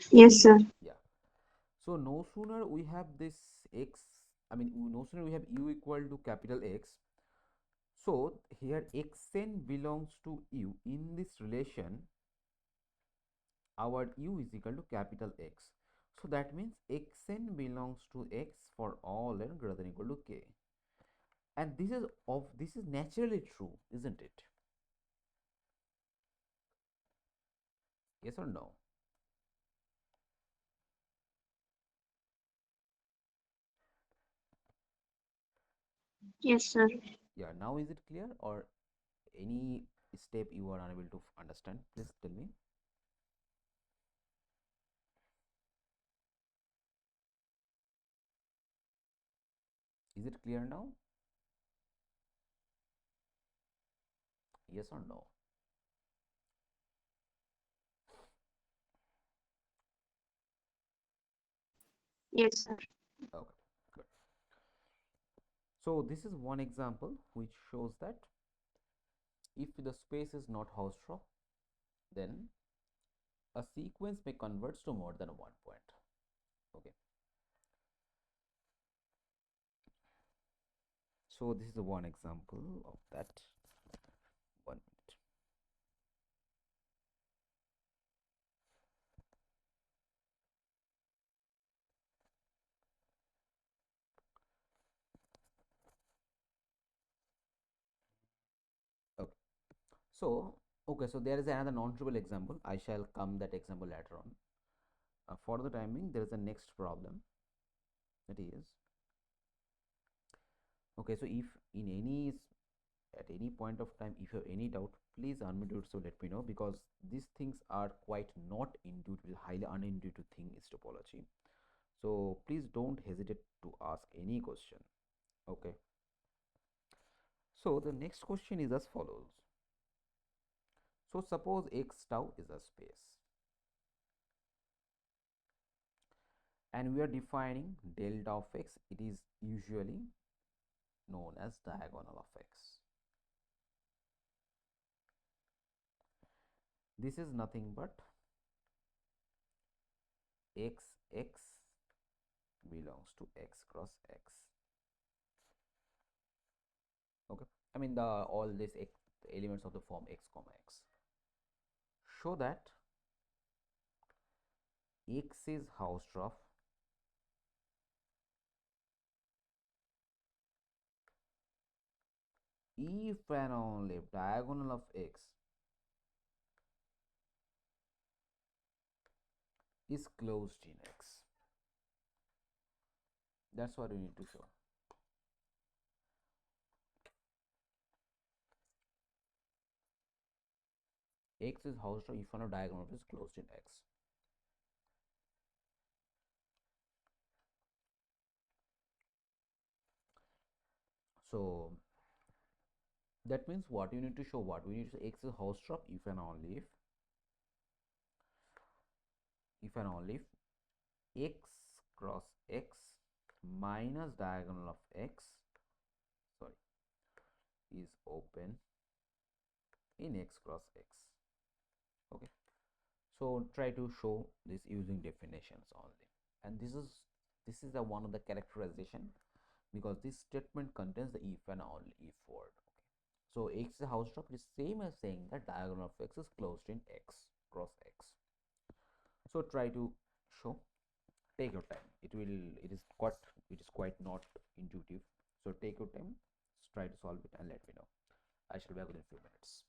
Yes, sir. Yeah. So no sooner we have this X, no sooner we have U equal to capital X. So here Xn belongs to U. In this relation, our U is equal to capital X. So that means Xn belongs to X for all n greater than equal to K. And this is naturally true, isn't it? Yes or no? Yes, sir. Yeah, now is it clear, or any step you are unable to understand? Please tell me. Is it clear now? Yes or no? Yes, sir. Okay, good. So this is one example which shows that if the space is not Hausdorff, then a sequence may converge to more than one point. Okay. So this is one example of that. 1 minute. Okay. So okay, so there is another non-trivial example. I shall come that example later on. For the timing, there is a next problem. That is, okay. So if in any at any point of time, if you have any doubt, please unmute yourself. Let me know, because these things are quite not intuitive, highly unintuitive thing is topology. So please don't hesitate to ask any question. Okay. So the next question is as follows. So suppose x tau is a space, and we are defining delta of x. It is usually known as diagonal of x. This is nothing but x belongs to x cross x. Okay, the all these elements of the form x comma x show that x is Hausdorff if and only if diagonal of x is closed in x. That's what we need to show. X is Hausdorff if and diagonal of is closed in x. So That means what you need to show, what we need to say, x is Hausdorff if and only if x cross x minus diagonal of x, sorry, is open in x cross x. Okay, so try to show this using definitions only, and this is the one of the characterization, because this statement contains the if and only if word. Okay, so x is Hausdorff is same as saying that diagonal of x is closed in x cross x. So try to show, take your time, it is quite not intuitive, so take your time, try to solve it and let me know. I shall be back within a few minutes.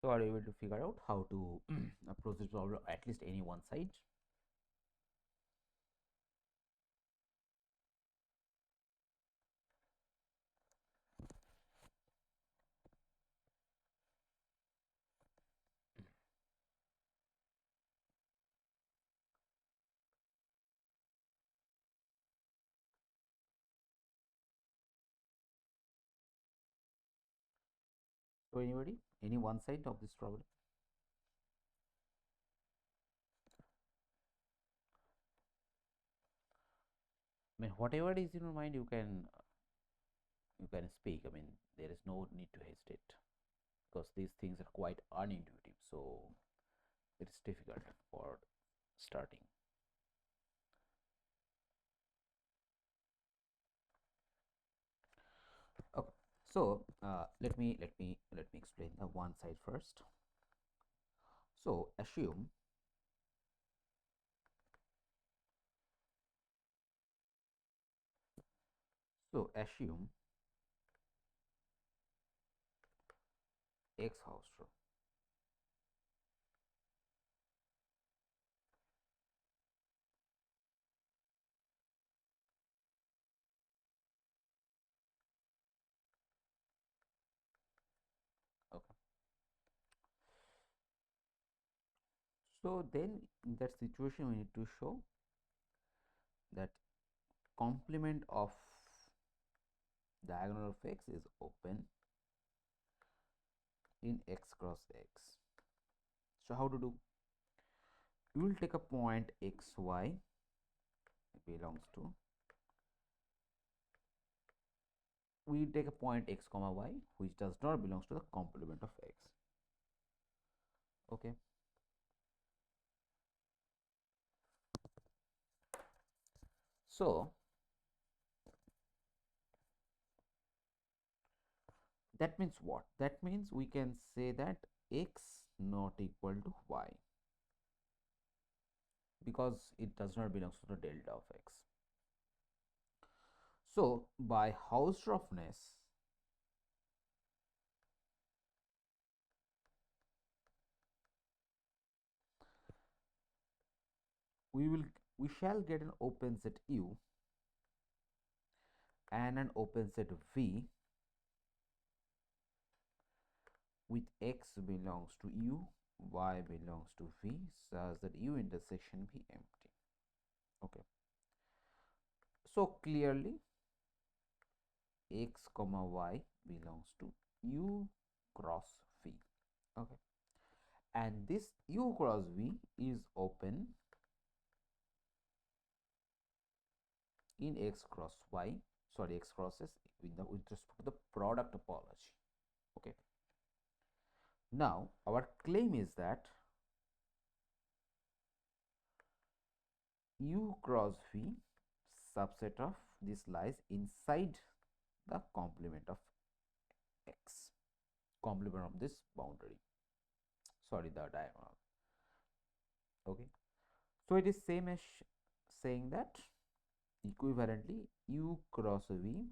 So are you able to figure out how to approach this problem at least any one side? So anybody, any one side of this problem? I mean, whatever is in your mind, you can speak. I mean, there is no need to hesitate because these things are quite unintuitive, so it is difficult for starting. Okay, so let me explain the one side first. So assume X Hausdorff. Okay. So then in that situation we need to show that complement of diagonal of X is open in X cross X. So how to do? We will take a point xy belongs to, we take a point x comma y which does not belongs to the complement of X. Okay. So that means what? That means we can say that X not equal to y because it does not belongs to the delta of X. So by Hausdorffness, we shall get an open set U and an open set V with X belongs to U, Y belongs to V, such that U intersection be empty. Okay. So clearly X comma Y belongs to U cross V. Okay. And this U cross V is open in X cross Y, sorry, X crosses with respect to the product topology. Okay. Now our claim is that U cross V subset of this lies inside the complement of X, complement of this boundary, sorry, the diagonal. Okay. So it is same as saying that equivalently U cross V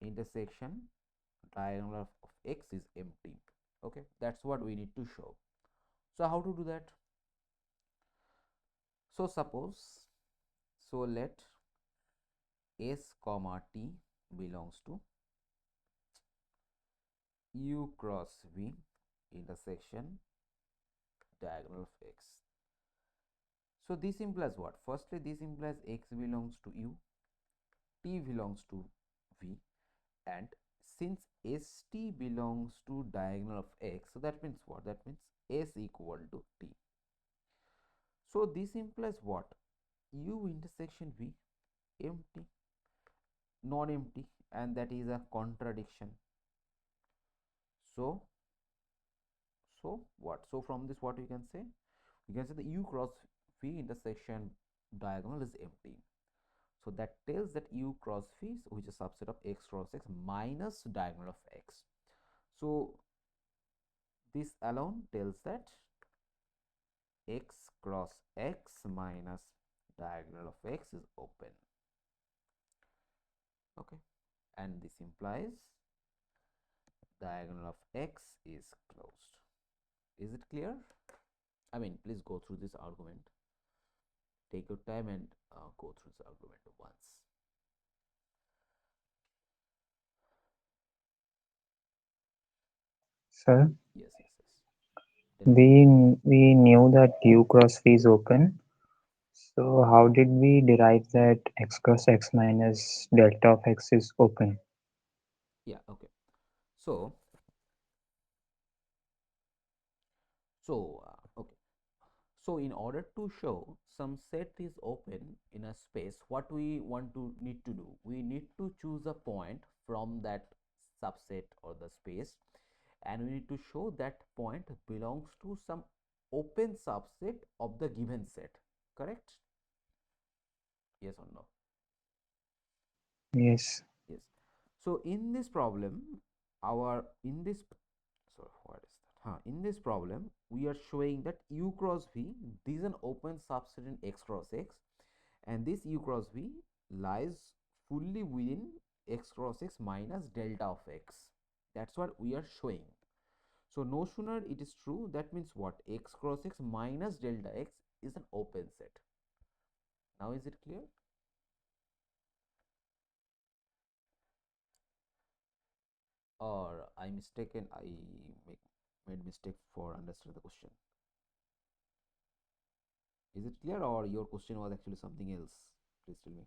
intersection diagonal of X is empty. Okay, that's what we need to show. So how to do that? So suppose, so let S comma T belongs to U cross V intersection diagonal of X. So this implies what? Firstly, this implies X belongs to U, T belongs to V, and since ST belongs to diagonal of X, so that means what? That means S equal to T. So this implies what? U intersection V empty, non-empty, and that is a contradiction. So what? So from this what we can say? We can say the U cross V intersection diagonal is empty. So that tells that U cross V, which is a subset of X cross X minus diagonal of X. So this alone tells that X cross X minus diagonal of X is open. Okay, and this implies diagonal of X is closed. Is it clear? I mean, please go through this argument. Take your time and go through this argument once. Sir, Yes, yes, yes. Tell me. we knew that U cross V is open. So how did we derive that x cross x minus delta of x is open? Yeah, okay. So, okay. So in order to show some set is open in a space, what we want to need to do, we need to choose a point from that subset or the space, and we need to show that point belongs to some open subset of the given set. Correct? Yes or no? Yes. Yes. So in this problem, our in this sorry, what is that? In this problem, we are showing that U cross V, this is an open subset in X cross X, and this U cross V lies fully within X cross X minus delta of X. That's what we are showing. So no sooner it is true, that means what? X cross X minus delta X is an open set. Now is it clear? Or I mistaken, made mistake for understand the question. Is it clear, or your question was actually something else? Please tell me.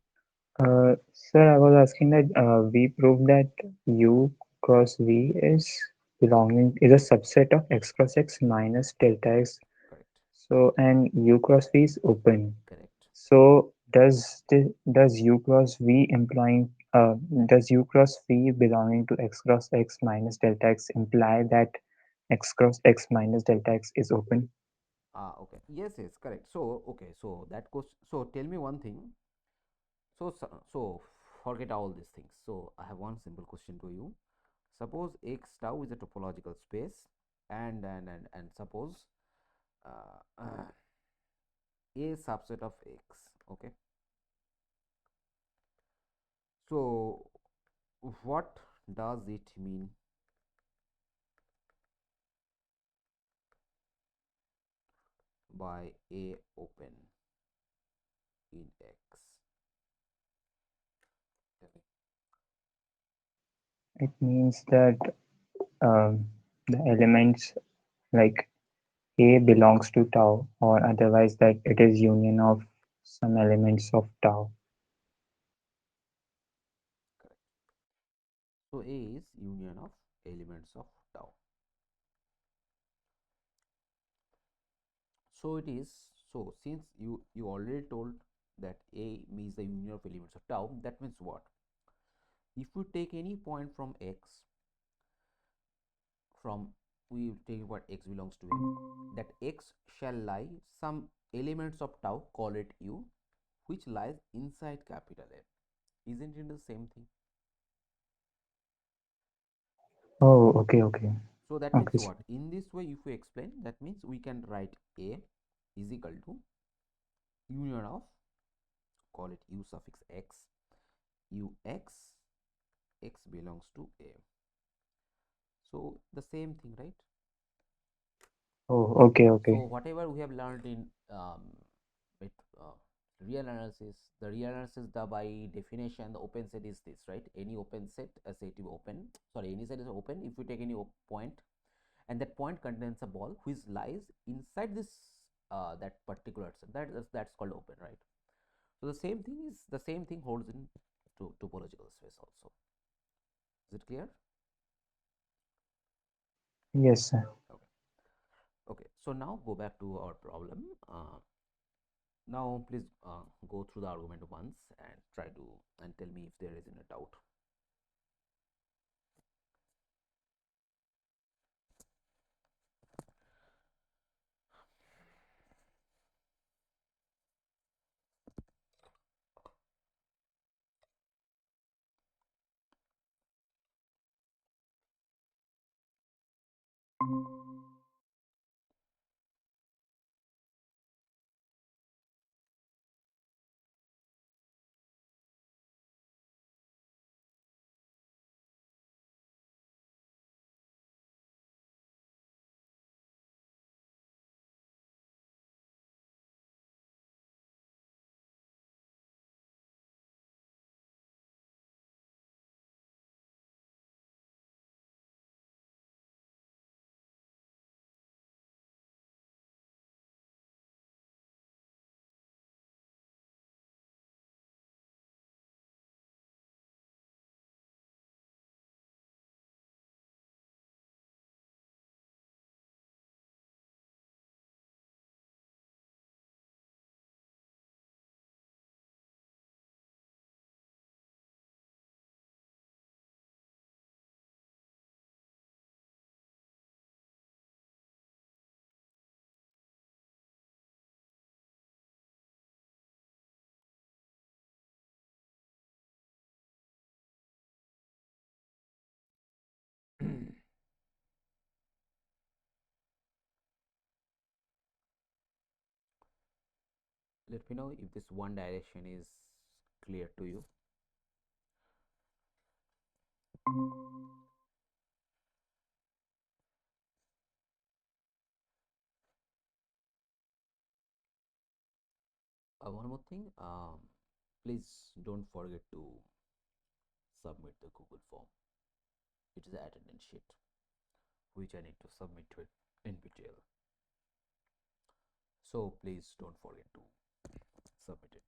Sir, I was asking that we proved that U cross V is a subset of x cross x minus delta x. Correct. So and U cross V is open. Correct. So does U cross V implying does U cross V belonging to x cross x minus delta x imply that x cross x minus delta x is open? Ah, okay. Yes, yes, correct. So, okay, so that question. So, tell me one thing. So, forget all these things. So, I have one simple question to you. Suppose X tau is a topological space, and suppose a subset of X. Okay. So, what does it mean by A open in X? It means that the elements like A belongs to tau, or otherwise that it is union of some elements of tau. Correct. So, A is union of elements of tau. So it is, so since you already told that A means the union of elements of tau, that means what? If we take any point from X, from we take what X belongs to A, that X shall lie some elements of tau, call it U, which lies inside capital A. Isn't it the same thing? Oh, okay, okay. So that means Okay, sir. what? In this way, if we explain, that means we can write A is equal to union of, call it U suffix X, U X belongs to A. So the same thing, right? Oh, okay, So okay. whatever we have learned in with real analysis, the real analysis, the by definition, the open set is this, right? Any open set, a set is open. Sorry, any set is open if we take any point, and that point contains a ball which lies inside this that particular set. That's called open, right? So the same thing holds in topological space also. Is it clear? Yes, sir. Okay. Okay. So now go back to our problem. Now please go through the argument once and try to and tell me if there is any doubt. Let me know if this one direction is clear to you. One more thing, please don't forget to submit the Google form. It is an attendance sheet which I need to submit to it in NPTEL. So please don't forget to submit it.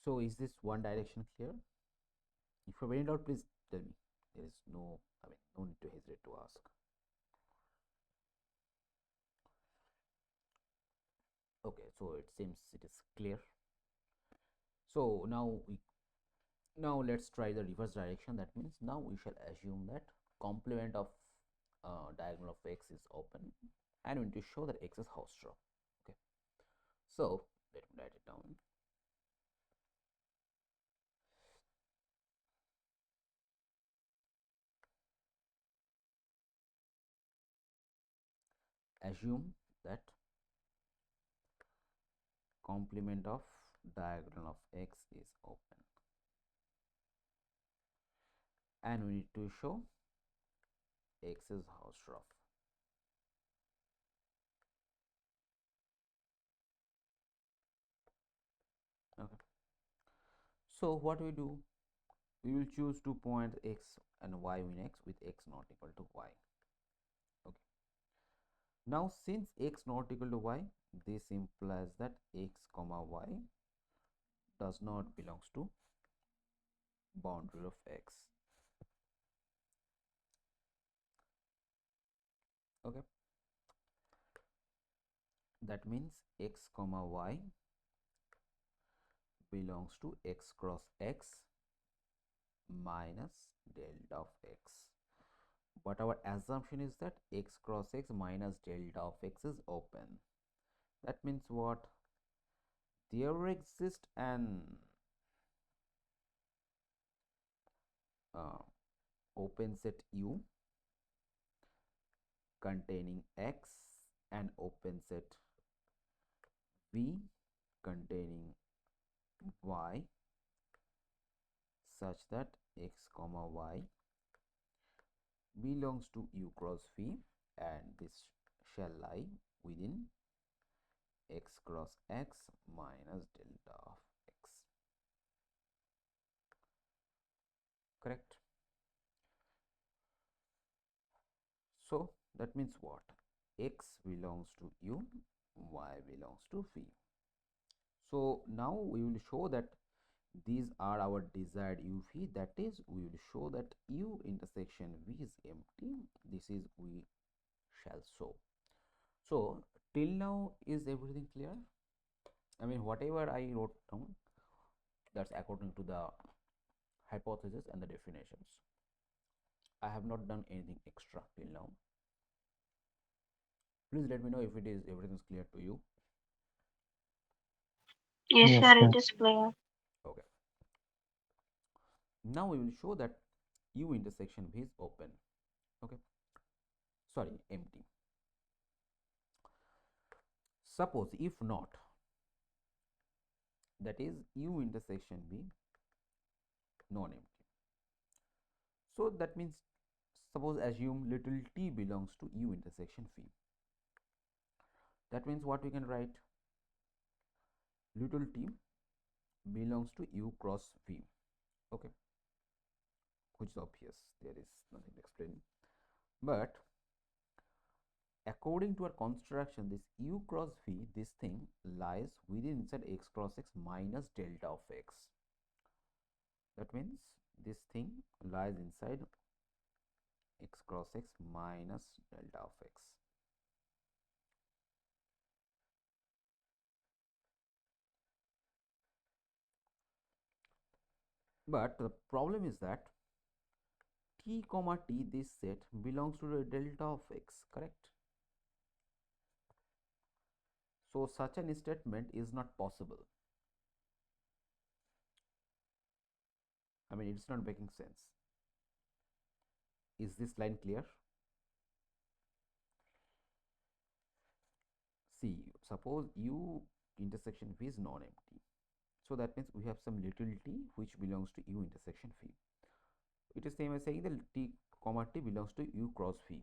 So is this one direction clear? If you have any doubt, please tell me. There is no, no need to hesitate to ask. Okay, so it seems it is clear. So now let's try the reverse direction. That means now we shall assume that complement of diagonal of x is open, and we need to show that x is Hausdorff. Okay, so let me write it down. Assume that complement of diagonal of x is open, and we need to show x is Hausdorff. Okay, so what we do, we will choose 2 points x and y in x with x not equal to y. Okay, now since x not equal to y, this implies that x comma y does not belongs to boundary of x. Okay, that means x comma y belongs to x cross x minus delta of x. But our assumption is that x cross x minus delta of x is open. That means what? There exists an open set U containing x and open set V containing y such that x comma y belongs to U cross V, and this shall lie within x cross x minus delta of x. Correct? So that means what? X belongs to U, y belongs to V. So now we will show that these are our desired UV. That is, we will show that U intersection V is empty. This is we shall show. So till now, is everything clear? Whatever I wrote down, that's according to the hypothesis and the definitions. I have not done anything extra till now. Please let me know if it is everything is clear to you. Yes, Yes, sir, sir. it is clear. Okay. Now we will show that U intersection V is open. Okay, sorry, empty. Suppose if not, that is U intersection V non-empty. So that means, suppose assume little t belongs to U intersection V. That means what we can write? Little t belongs to U cross V. Okay, which is obvious, there is nothing to explain. But according to our construction, this U cross V, this thing lies within inside x cross x minus delta of x. That means this thing lies inside x cross x minus delta of x. But the problem is that t comma t, this set belongs to the delta of x, correct? So such an statement is not possible. I mean, it's not making sense. Is this line clear? See, suppose U intersection V is non-empty. So that means we have some little t which belongs to U intersection V. It is same as saying that t comma t belongs to U cross V.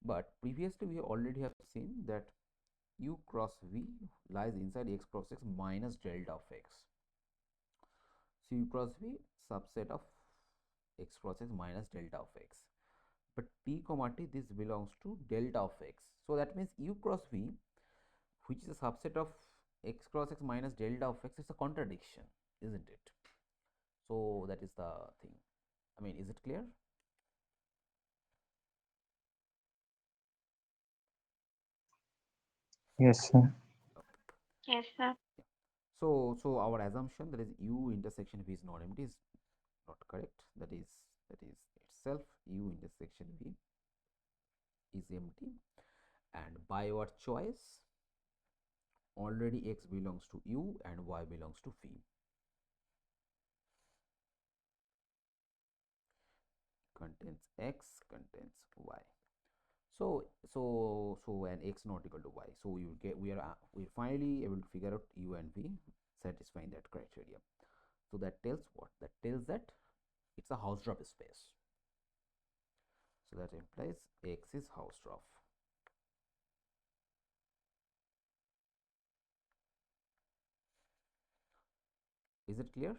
But previously we already have seen that U cross V lies inside x cross x minus delta of x. So U cross V subset of x cross x minus delta of x. But t comma t, this belongs to delta of x. So that means U cross V, which is a subset of x cross x minus delta of x, is a contradiction, isn't it? So that is the thing. I mean, is it clear? Yes, sir. Yes, sir. So our assumption that is U intersection V is not empty is not correct. That is itself U intersection V is empty, and by our choice already x belongs to U and y belongs to V. Contains x, contains y. So and x not equal to y. So you get we are finally able to figure out U and V satisfying that criteria. So that tells what? That tells that it's a Hausdorff space. So that implies X is Hausdorff. Is it clear?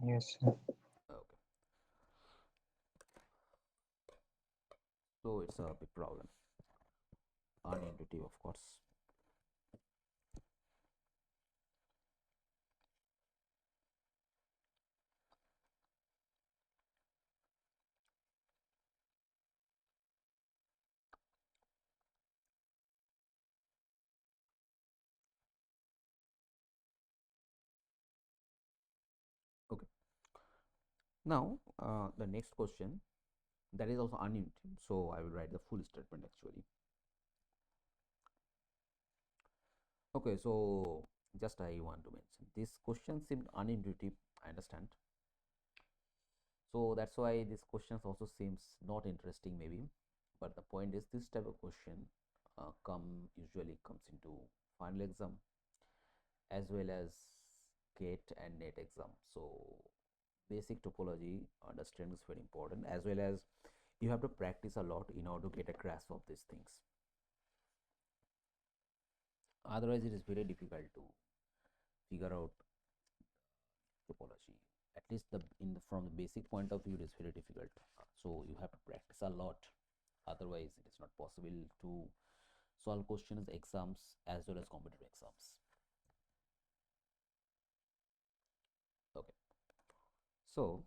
Yes, sir. Okay. So it's a big problem. Unintuitive, of course. Okay. Now the next question, that is also unintuitive. So I will write the full statement actually. Okay, so just I want to mention this question seemed unintuitive. I understand. So that's why this question also seems not interesting maybe. But the point is, this type of question usually comes into final exam as well as GATE and NET exam. So basic topology understanding is very important, as well as you have to practice a lot in order to get a grasp of these things. Otherwise, it is very difficult to figure out topology. At least from the basic point of view, it is very difficult. So you have to practice a lot. Otherwise, it is not possible to solve questions exams as well as competitive exams. Okay. So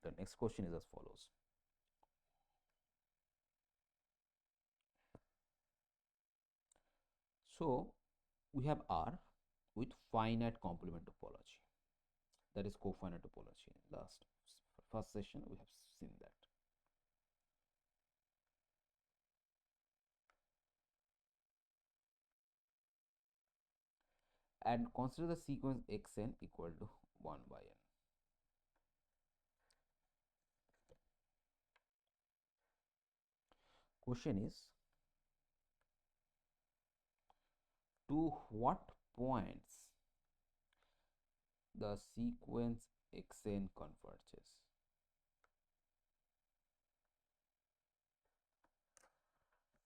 the next question is as follows. So we have R with finite complement topology. That is cofinite topology. Last first session we have seen that. and consider the sequence xn equal to 1 by n. Question is, to what points the sequence xn converges?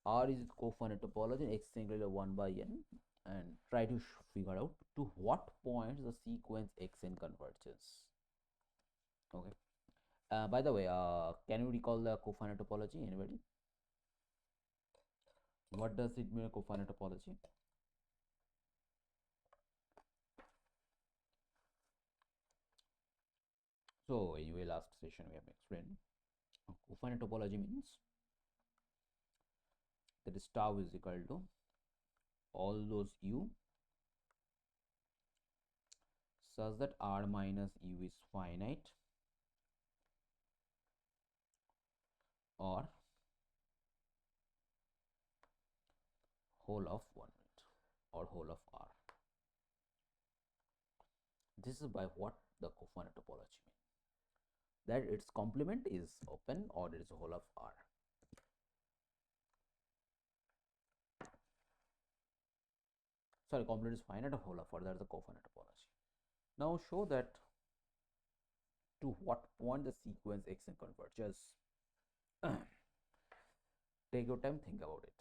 R is cofinite topology and x is equal to 1 by n, and try to figure out to what points the sequence xn converges. Okay. By the way, can you recall the cofinite topology? Anybody? What does it mean, cofinite topology? So anyway, last session we have explained cofinite topology means that is tau is equal to all those u such that r minus u is finite or whole of 1 unit or whole of r. This is by what the cofinite topology means, that its complement is open or it is a whole of r. Sorry, complement is finite or whole of r, that is the cofinite topology. Now show that to what point the sequence xn converges. Take your time, think about it.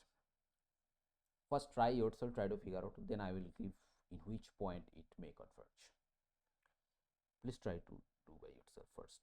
First try yourself, try to figure out, then I will give in which point it may converge. Please try to do by yourself first.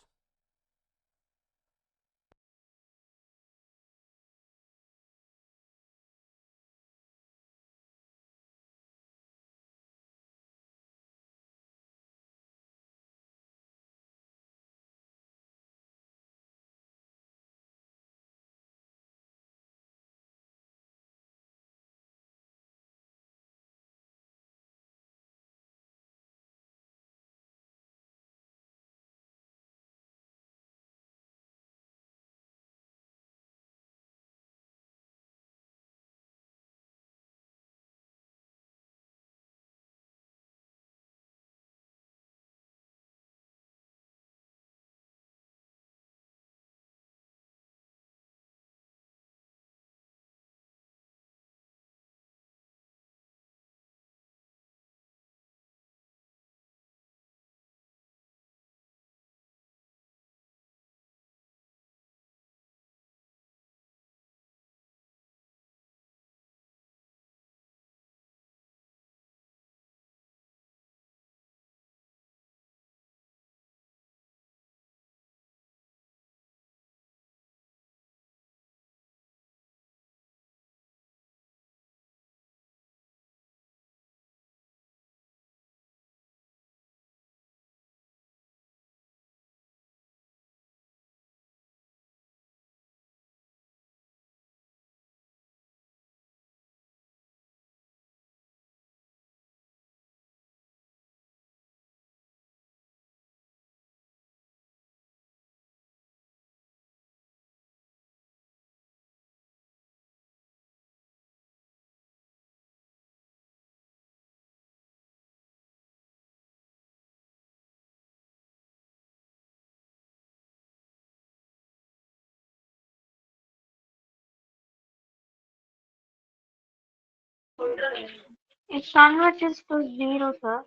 It converges to 0, sir.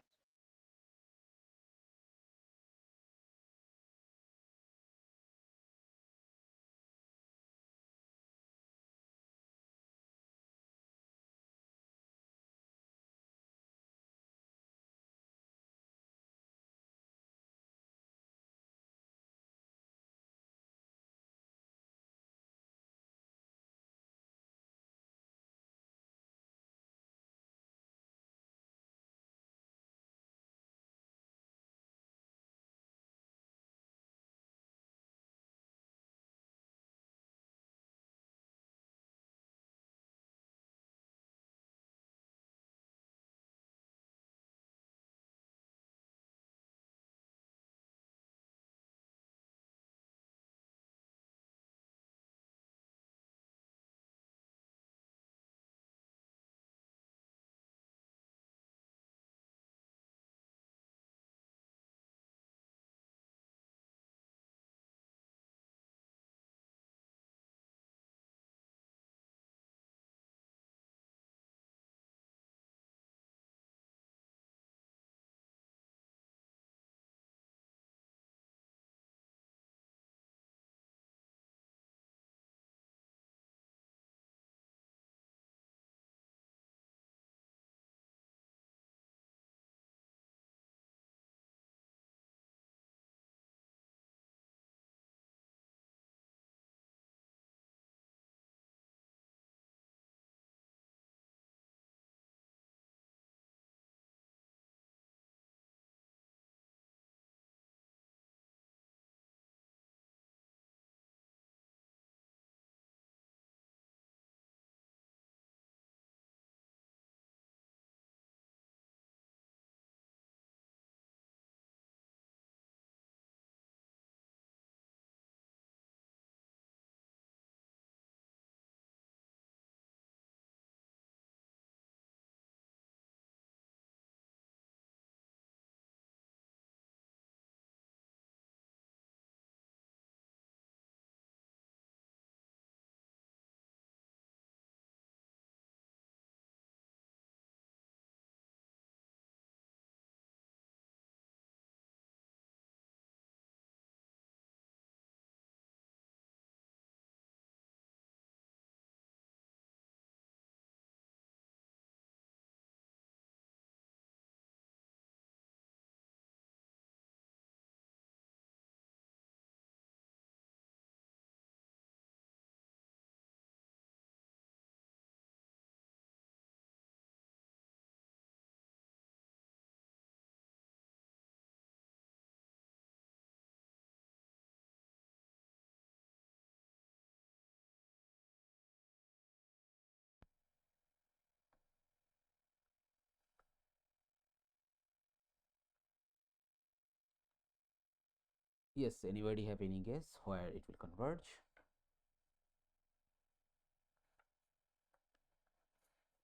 Yes, anybody have any guess where it will converge?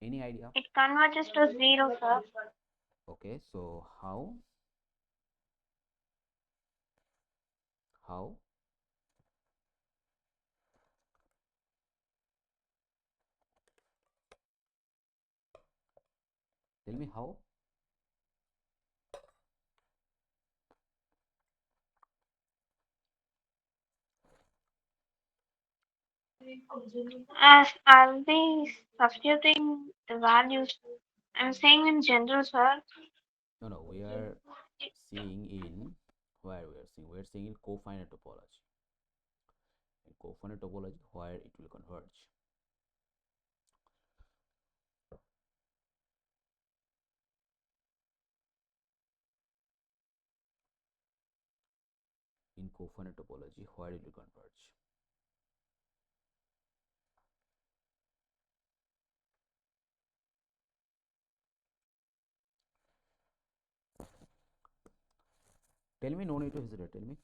Any idea? It converges to 0, sir. Okay, so how? How? Tell me how? As I'll be substituting the values. I'm saying in general, sir. No, no, we are seeing in where we are seeing in cofinite topology. In cofinite topology, where it will converge. In cofinite topology, where it will converge. Tell me, no need to hesitate. Tell me.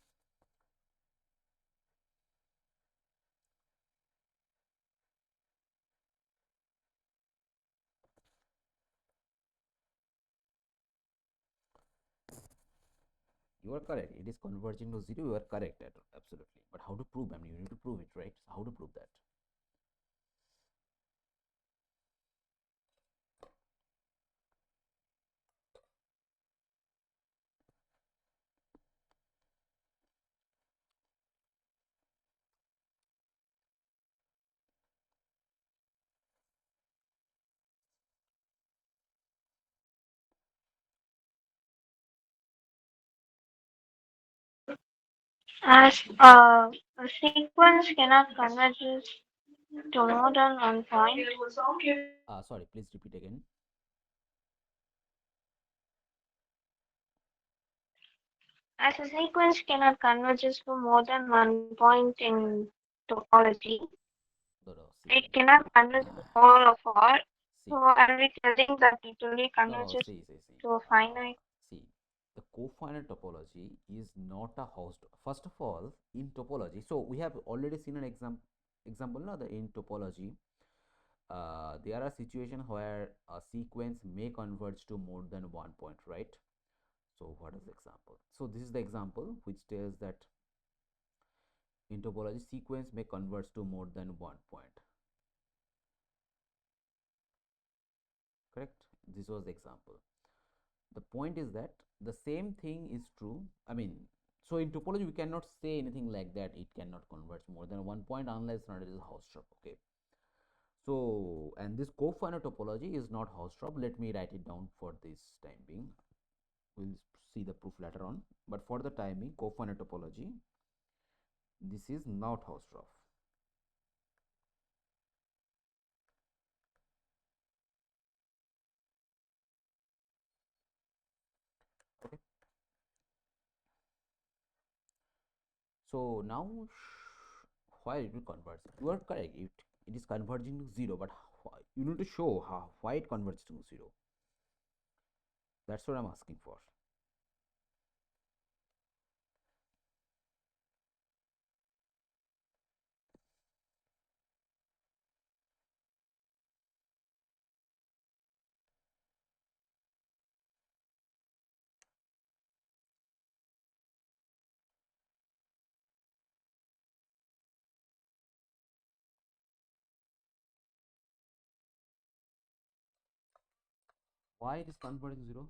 You are correct. It is converging to zero. You are correct. Absolutely. But how to prove? I mean, you need to prove it, right? So how to prove that? As a sequence cannot converge to more than one point. Sorry. Please repeat again. As a sequence cannot converge to more than one point in topology, No, no. See, it cannot converge to all of R. see. So are we telling that it only No, no. converges See. to a finite? See, the cofinite topology is not a host. First of all, in topology, so we have already seen an example now. The in topology, there are situations where a sequence may converge to more than one point, right? So what is the example? So this is the example which tells that in topology sequence may converge to more than one point. Correct? This was the example. The point is that the same thing is true. I mean, so in topology we cannot say anything like that it cannot converge more than one point unless not it is Hausdorff. Okay. So, and this cofinite topology is not Hausdorff. Let me write it down for this time being. We'll see the proof later on. But for the timing, cofinite topology, this is not Hausdorff. Okay. So now, why it will converge? You are correct. It is converging to zero, but you need to show why it converges to zero. That's what I'm asking for. Why it is converging zero?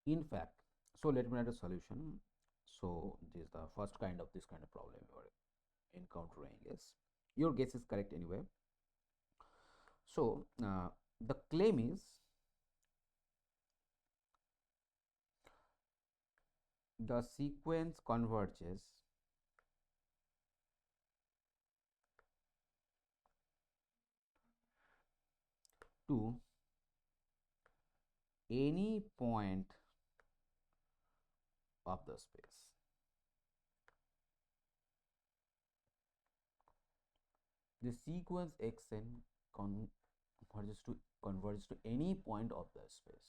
In fact, so let me write a solution. So this is the first kind of this kind of problem you are encountering. Yes, your guess is correct anyway. So the claim is the sequence converges to any point of the space. the sequence xn converges to any point of the space.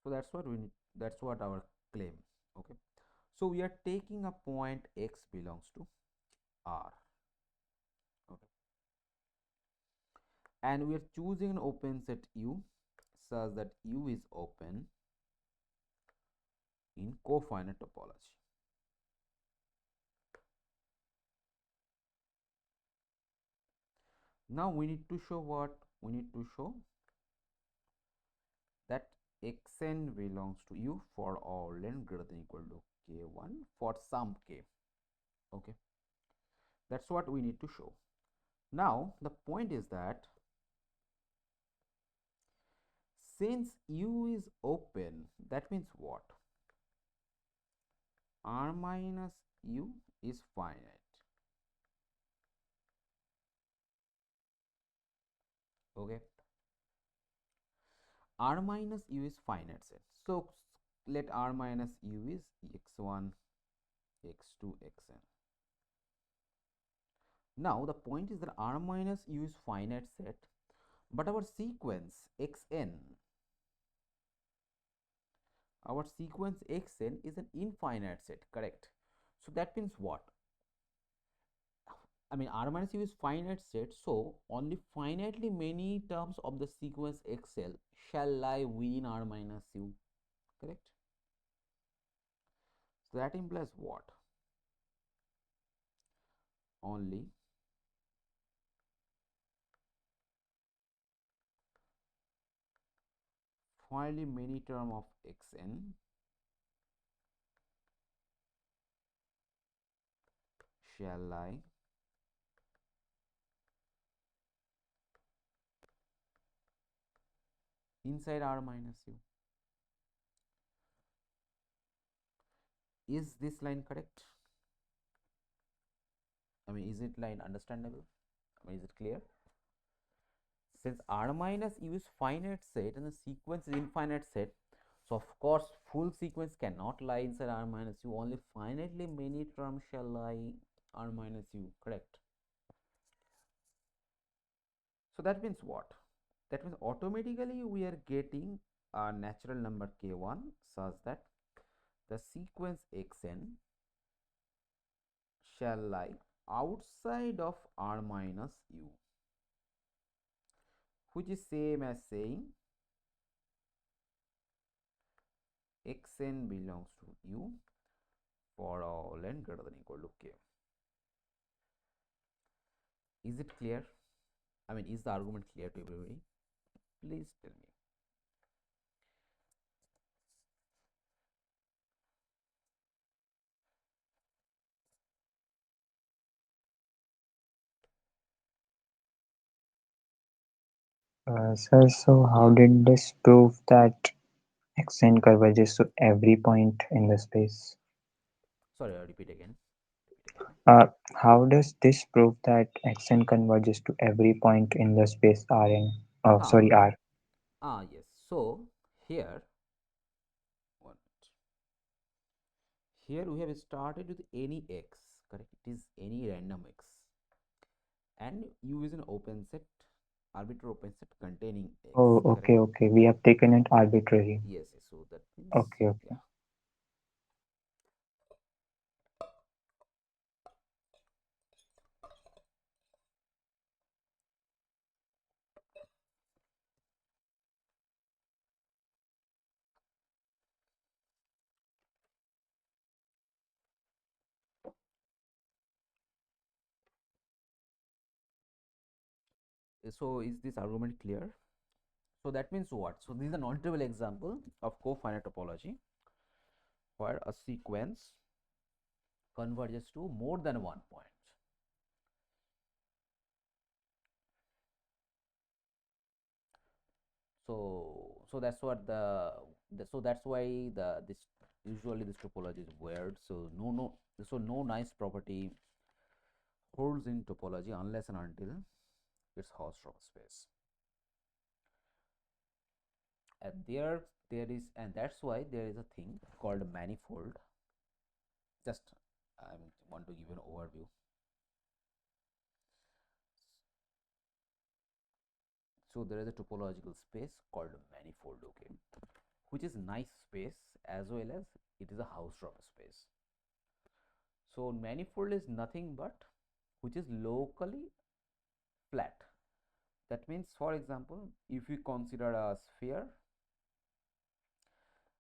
So that's what we need, that's what our claim. Okay, so we are taking a point x belongs to R. Okay, and we are choosing an open set U such that U is open in cofinite topology. Now we need to show what? We need to show that xn belongs to U for all n greater than equal to k1 for some k. Okay, that's what we need to show. Now the point is that since U is open, that means what? R minus U is finite. Okay, R minus U is finite set. So let R minus U is x1, x2, xn. Now the point is that R minus U is finite set, but our sequence xn is an infinite set, correct? So that means what? I mean, R minus U is finite set, so only finitely many terms of the sequence XL shall lie within R minus U, correct? So that implies what? Only finitely many term of Xn shall lie inside R minus U. Is this line correct? I mean, is it line understandable? I mean, is it clear? Since R minus U is finite set and the sequence is infinite set, so of course full sequence cannot lie inside R minus U, only finitely many terms shall lie R minus U, correct? So that means what? That means automatically we are getting a natural number k1 such that the sequence xn shall lie outside of R minus U, which is same as saying xn belongs to U for all n greater than equal to k. Is it clear? I mean, is the argument clear to everybody? Please tell me. Sir, so how did this prove that xn converges to every point in the space? Sorry, I'll repeat again. How does this prove that xn converges to every point in the space Rn? Oh, Ah, sorry, R. yes. So here, one minute. Here we have started with any x, correct? It is any random x, and U is an open set, arbitrary open set containing Oh, x, correct? okay, okay. We have taken it arbitrary. Yes, yes. So that means, Okay, okay. yeah. So is this argument clear? So that means what? So this is a non-trivial example of cofinite topology where a sequence converges to more than one point. So that's what so that's why this usually this topology is weird. So no nice property holds in topology unless and until it's Hausdorff space. And there there is, and that's why there is a thing called manifold. Just I want to give you an overview. So there is a topological space called manifold, okay, which is nice space as well as it is a Hausdorff space. So manifold is nothing but which is locally flat. That means, for example, if you consider a sphere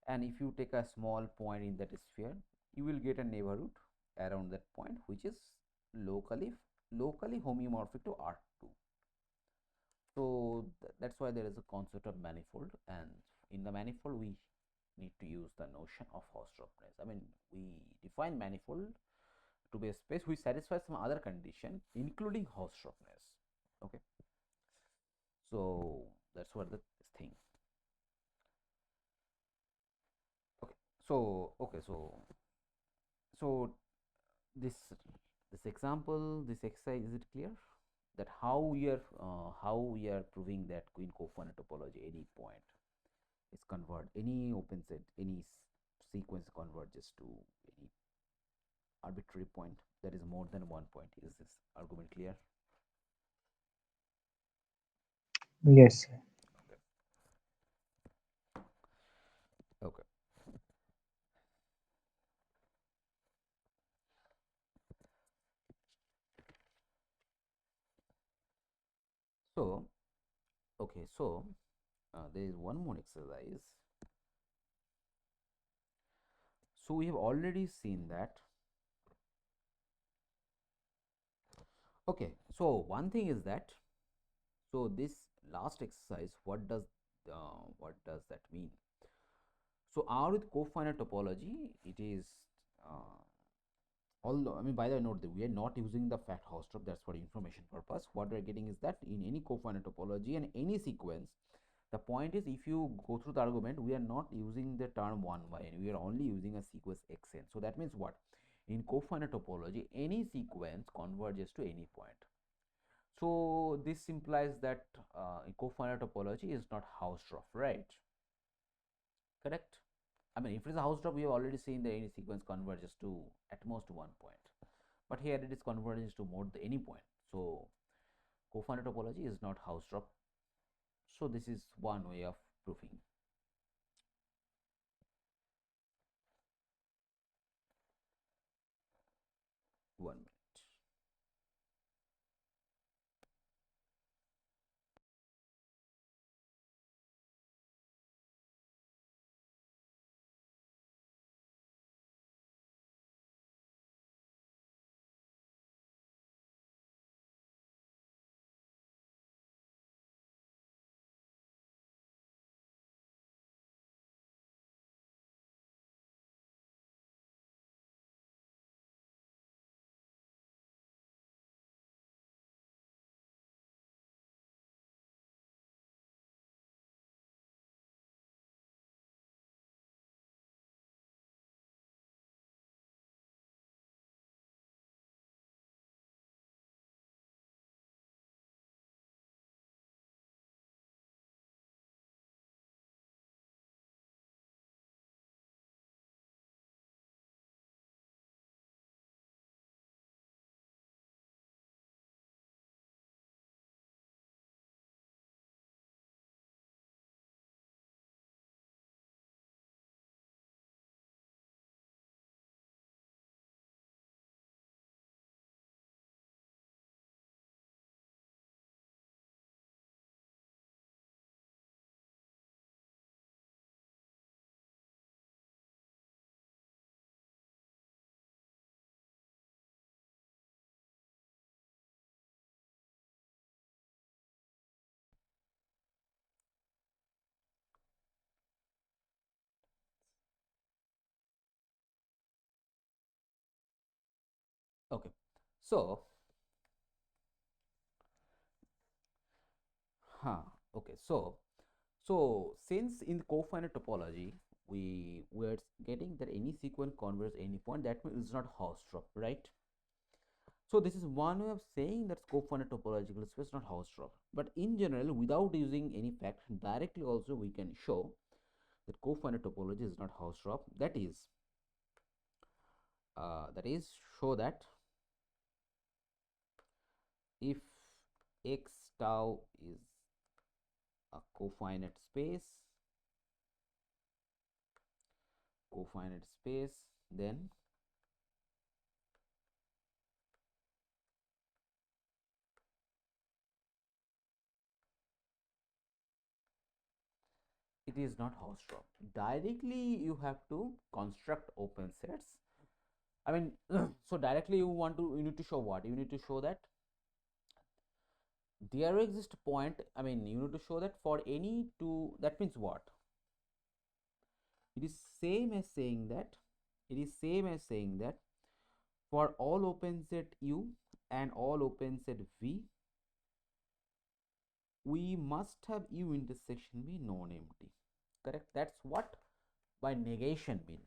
and if you take a small point in that sphere, you will get a neighborhood around that point which is locally homeomorphic to R2. So that's why there is a concept of manifold, and in the manifold we need to use the notion of Hausdorffness. I mean, we define manifold to be a space which satisfies some other condition including Hausdorffness. Okay, so that's what the thing. Okay, so this example, this exercise, is it clear that how we are proving that in cofinite topology any point is convert, any open set, any sequence converges to any arbitrary point that is more than one point? Is this argument clear? Yes, sir. Okay. So okay, so there is one more exercise. So we have already seen that. Okay, so one thing is that, so this last exercise, what does that mean? So R with cofinite topology, it is although, I mean, by the way, note that we are not using the fact Hausdorff, that's for information purpose. What we are getting is that in any cofinite topology and any sequence, the point is, if you go through the argument, we are not using the term 1 by n, we are only using a sequence xn. So that means what? In cofinite topology, any sequence converges to any point. So this implies that cofinite topology is not Hausdorff, right? Correct? I mean, if it is a Hausdorff, we have already seen that any sequence converges to at most one point. But here it is converges to more than any point. So cofinite topology is not Hausdorff. So this is one way of proving. One minute. Okay. So, okay. So since in cofinite topology we were getting that any sequence converges any point, that means it's not Hausdorff, right? So this is one way of saying that cofinite topological space not Hausdorff. But in general, without using any fact, directly also we can show that cofinite topology is not Hausdorff. That is show that if x tau is a cofinite space, then it is not Hausdorff. Directly you have to construct open sets. I mean, so directly you need to show what? You need to show that there exists point. I mean, you need to show that for any two, that means what? It is same as saying that for all open set U and all open set V, we must have U intersection be non-empty. Correct? That's what by negation mean.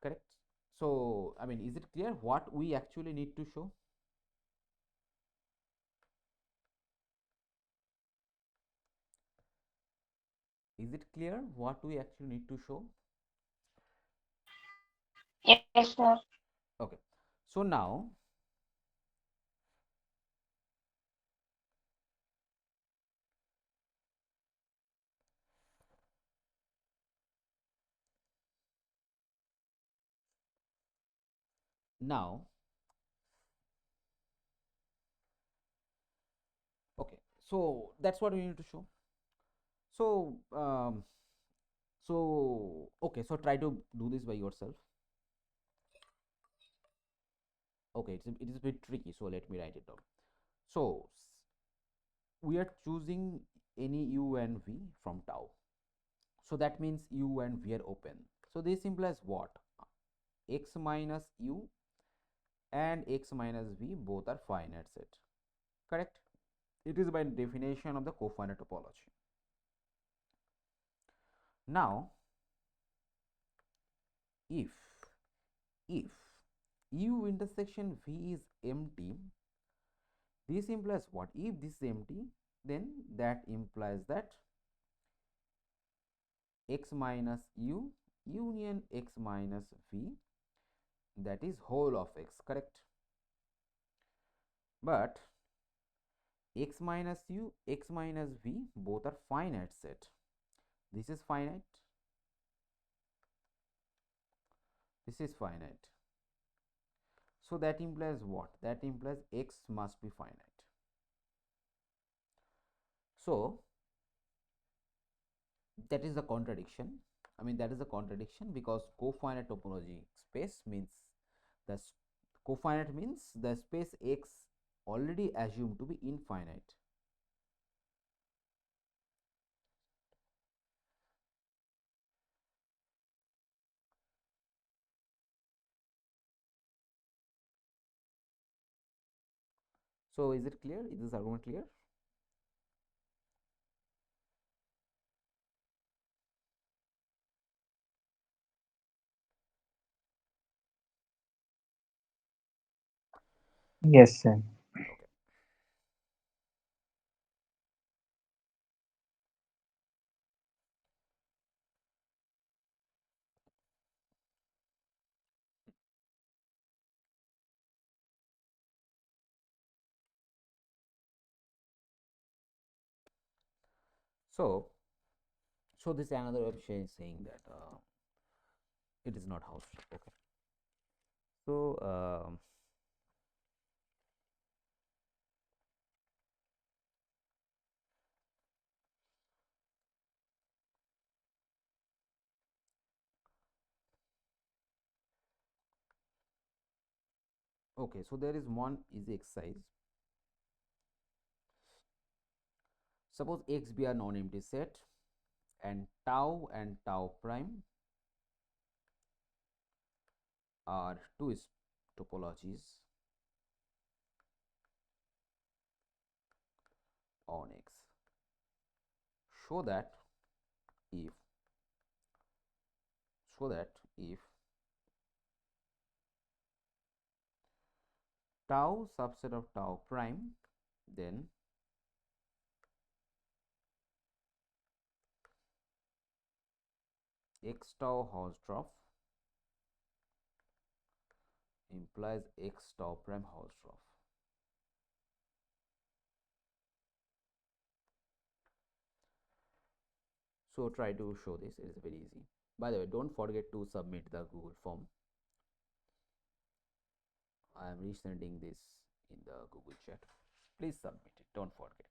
Correct? So, I mean, is it clear what we actually need to show? Is it clear what we actually need to show? Yes, sir. Okay. So now now okay, so that's what we need to show. So okay, so try to do this by yourself. Okay, it is a bit tricky, so let me write it down. So we are choosing any U and V from tau, so that means U and V are open. So this implies what? X minus U and X minus V both are finite set. Correct? It is by definition of the cofinite topology. Now if U intersection V is empty, this implies what? If this is empty, then that implies that X minus U union X minus V, that is whole of X. Correct? But X minus U, X minus V both are finite set. This is finite, this is finite. So that implies what? That implies X must be finite. So that is the contradiction. I mean, that is a contradiction, because cofinite topology space means the cofinite means the space X already assumed to be infinite. So is it clear? Is this argument clear? Yes, sir. Okay. So this is another way of saying that it is not Hausdorff. Okay. So okay, so there is one easy exercise. Suppose X be a non-empty set and tau prime are two topologies on X. Show that if tau subset of tau prime, then x tau Hausdorff implies x tau prime Hausdorff. So try to show this. It is very easy. By the way, don't forget to submit the Google form. I am resending this in the Google chat. Please submit it. Don't forget.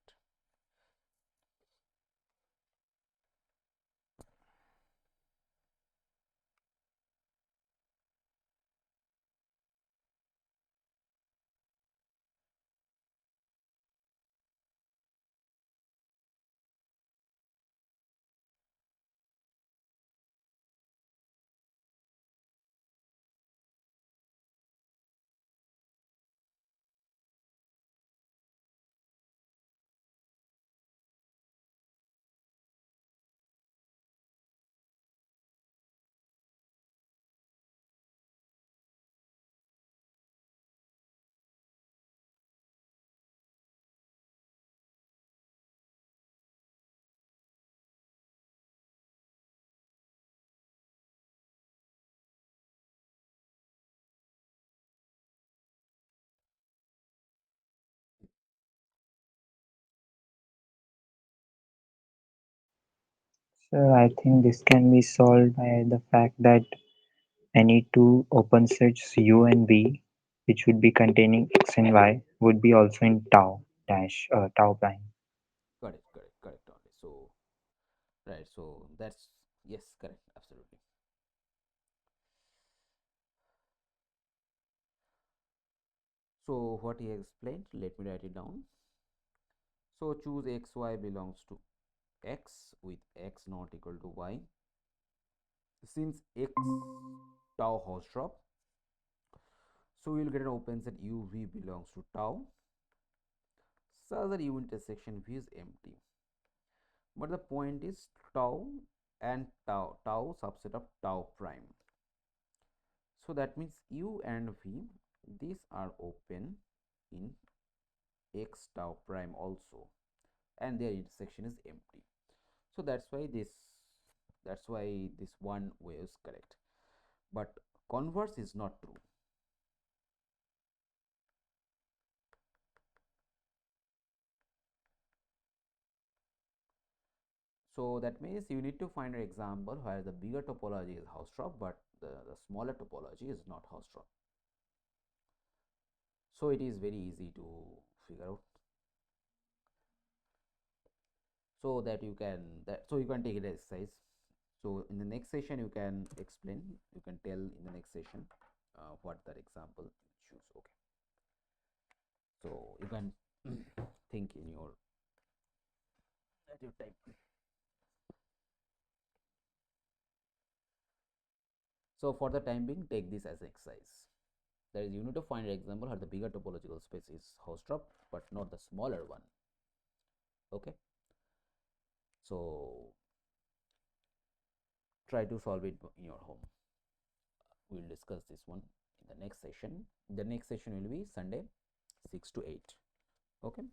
So I think this can be solved by the fact that any two open sets U and V, which would be containing X and Y, would be also in tau dash tau prime. Correct only. So right. So that's yes, correct. Absolutely. So what he explained, let me write it down. So choose x y belongs to x with x not equal to y. Since x tau Hausdorff, so we will get an open set u v belongs to tau. So the u intersection v is empty. But the point is tau and tau subset of tau prime. So that means u and v, these are open in x tau prime also, and their intersection is empty. So that's why this one way is correct, but converse is not true. So that means you need to find an example where the bigger topology is Hausdorff, but the smaller topology is not Hausdorff. So it is very easy to figure out. So that you can take it as exercise. So in the next session you can explain, you can tell in the next session what that example choose. Okay. So you can think in your at your time. So for the time being, take this as an exercise. That is, you need to find an example where the bigger topological space is Hausdorff, but not the smaller one. Okay. So try to solve it in your home. We will discuss this one in the next session. The next session will be Sunday, 6 to 8. Okay.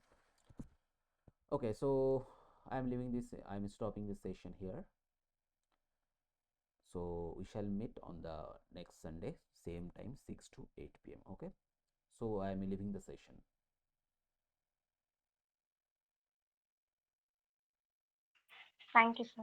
Okay. So I am leaving this. I am stopping this session here. So we shall meet on the next Sunday, same time, 6 to 8 p.m. Okay. So I am leaving the session. Thank you, sir.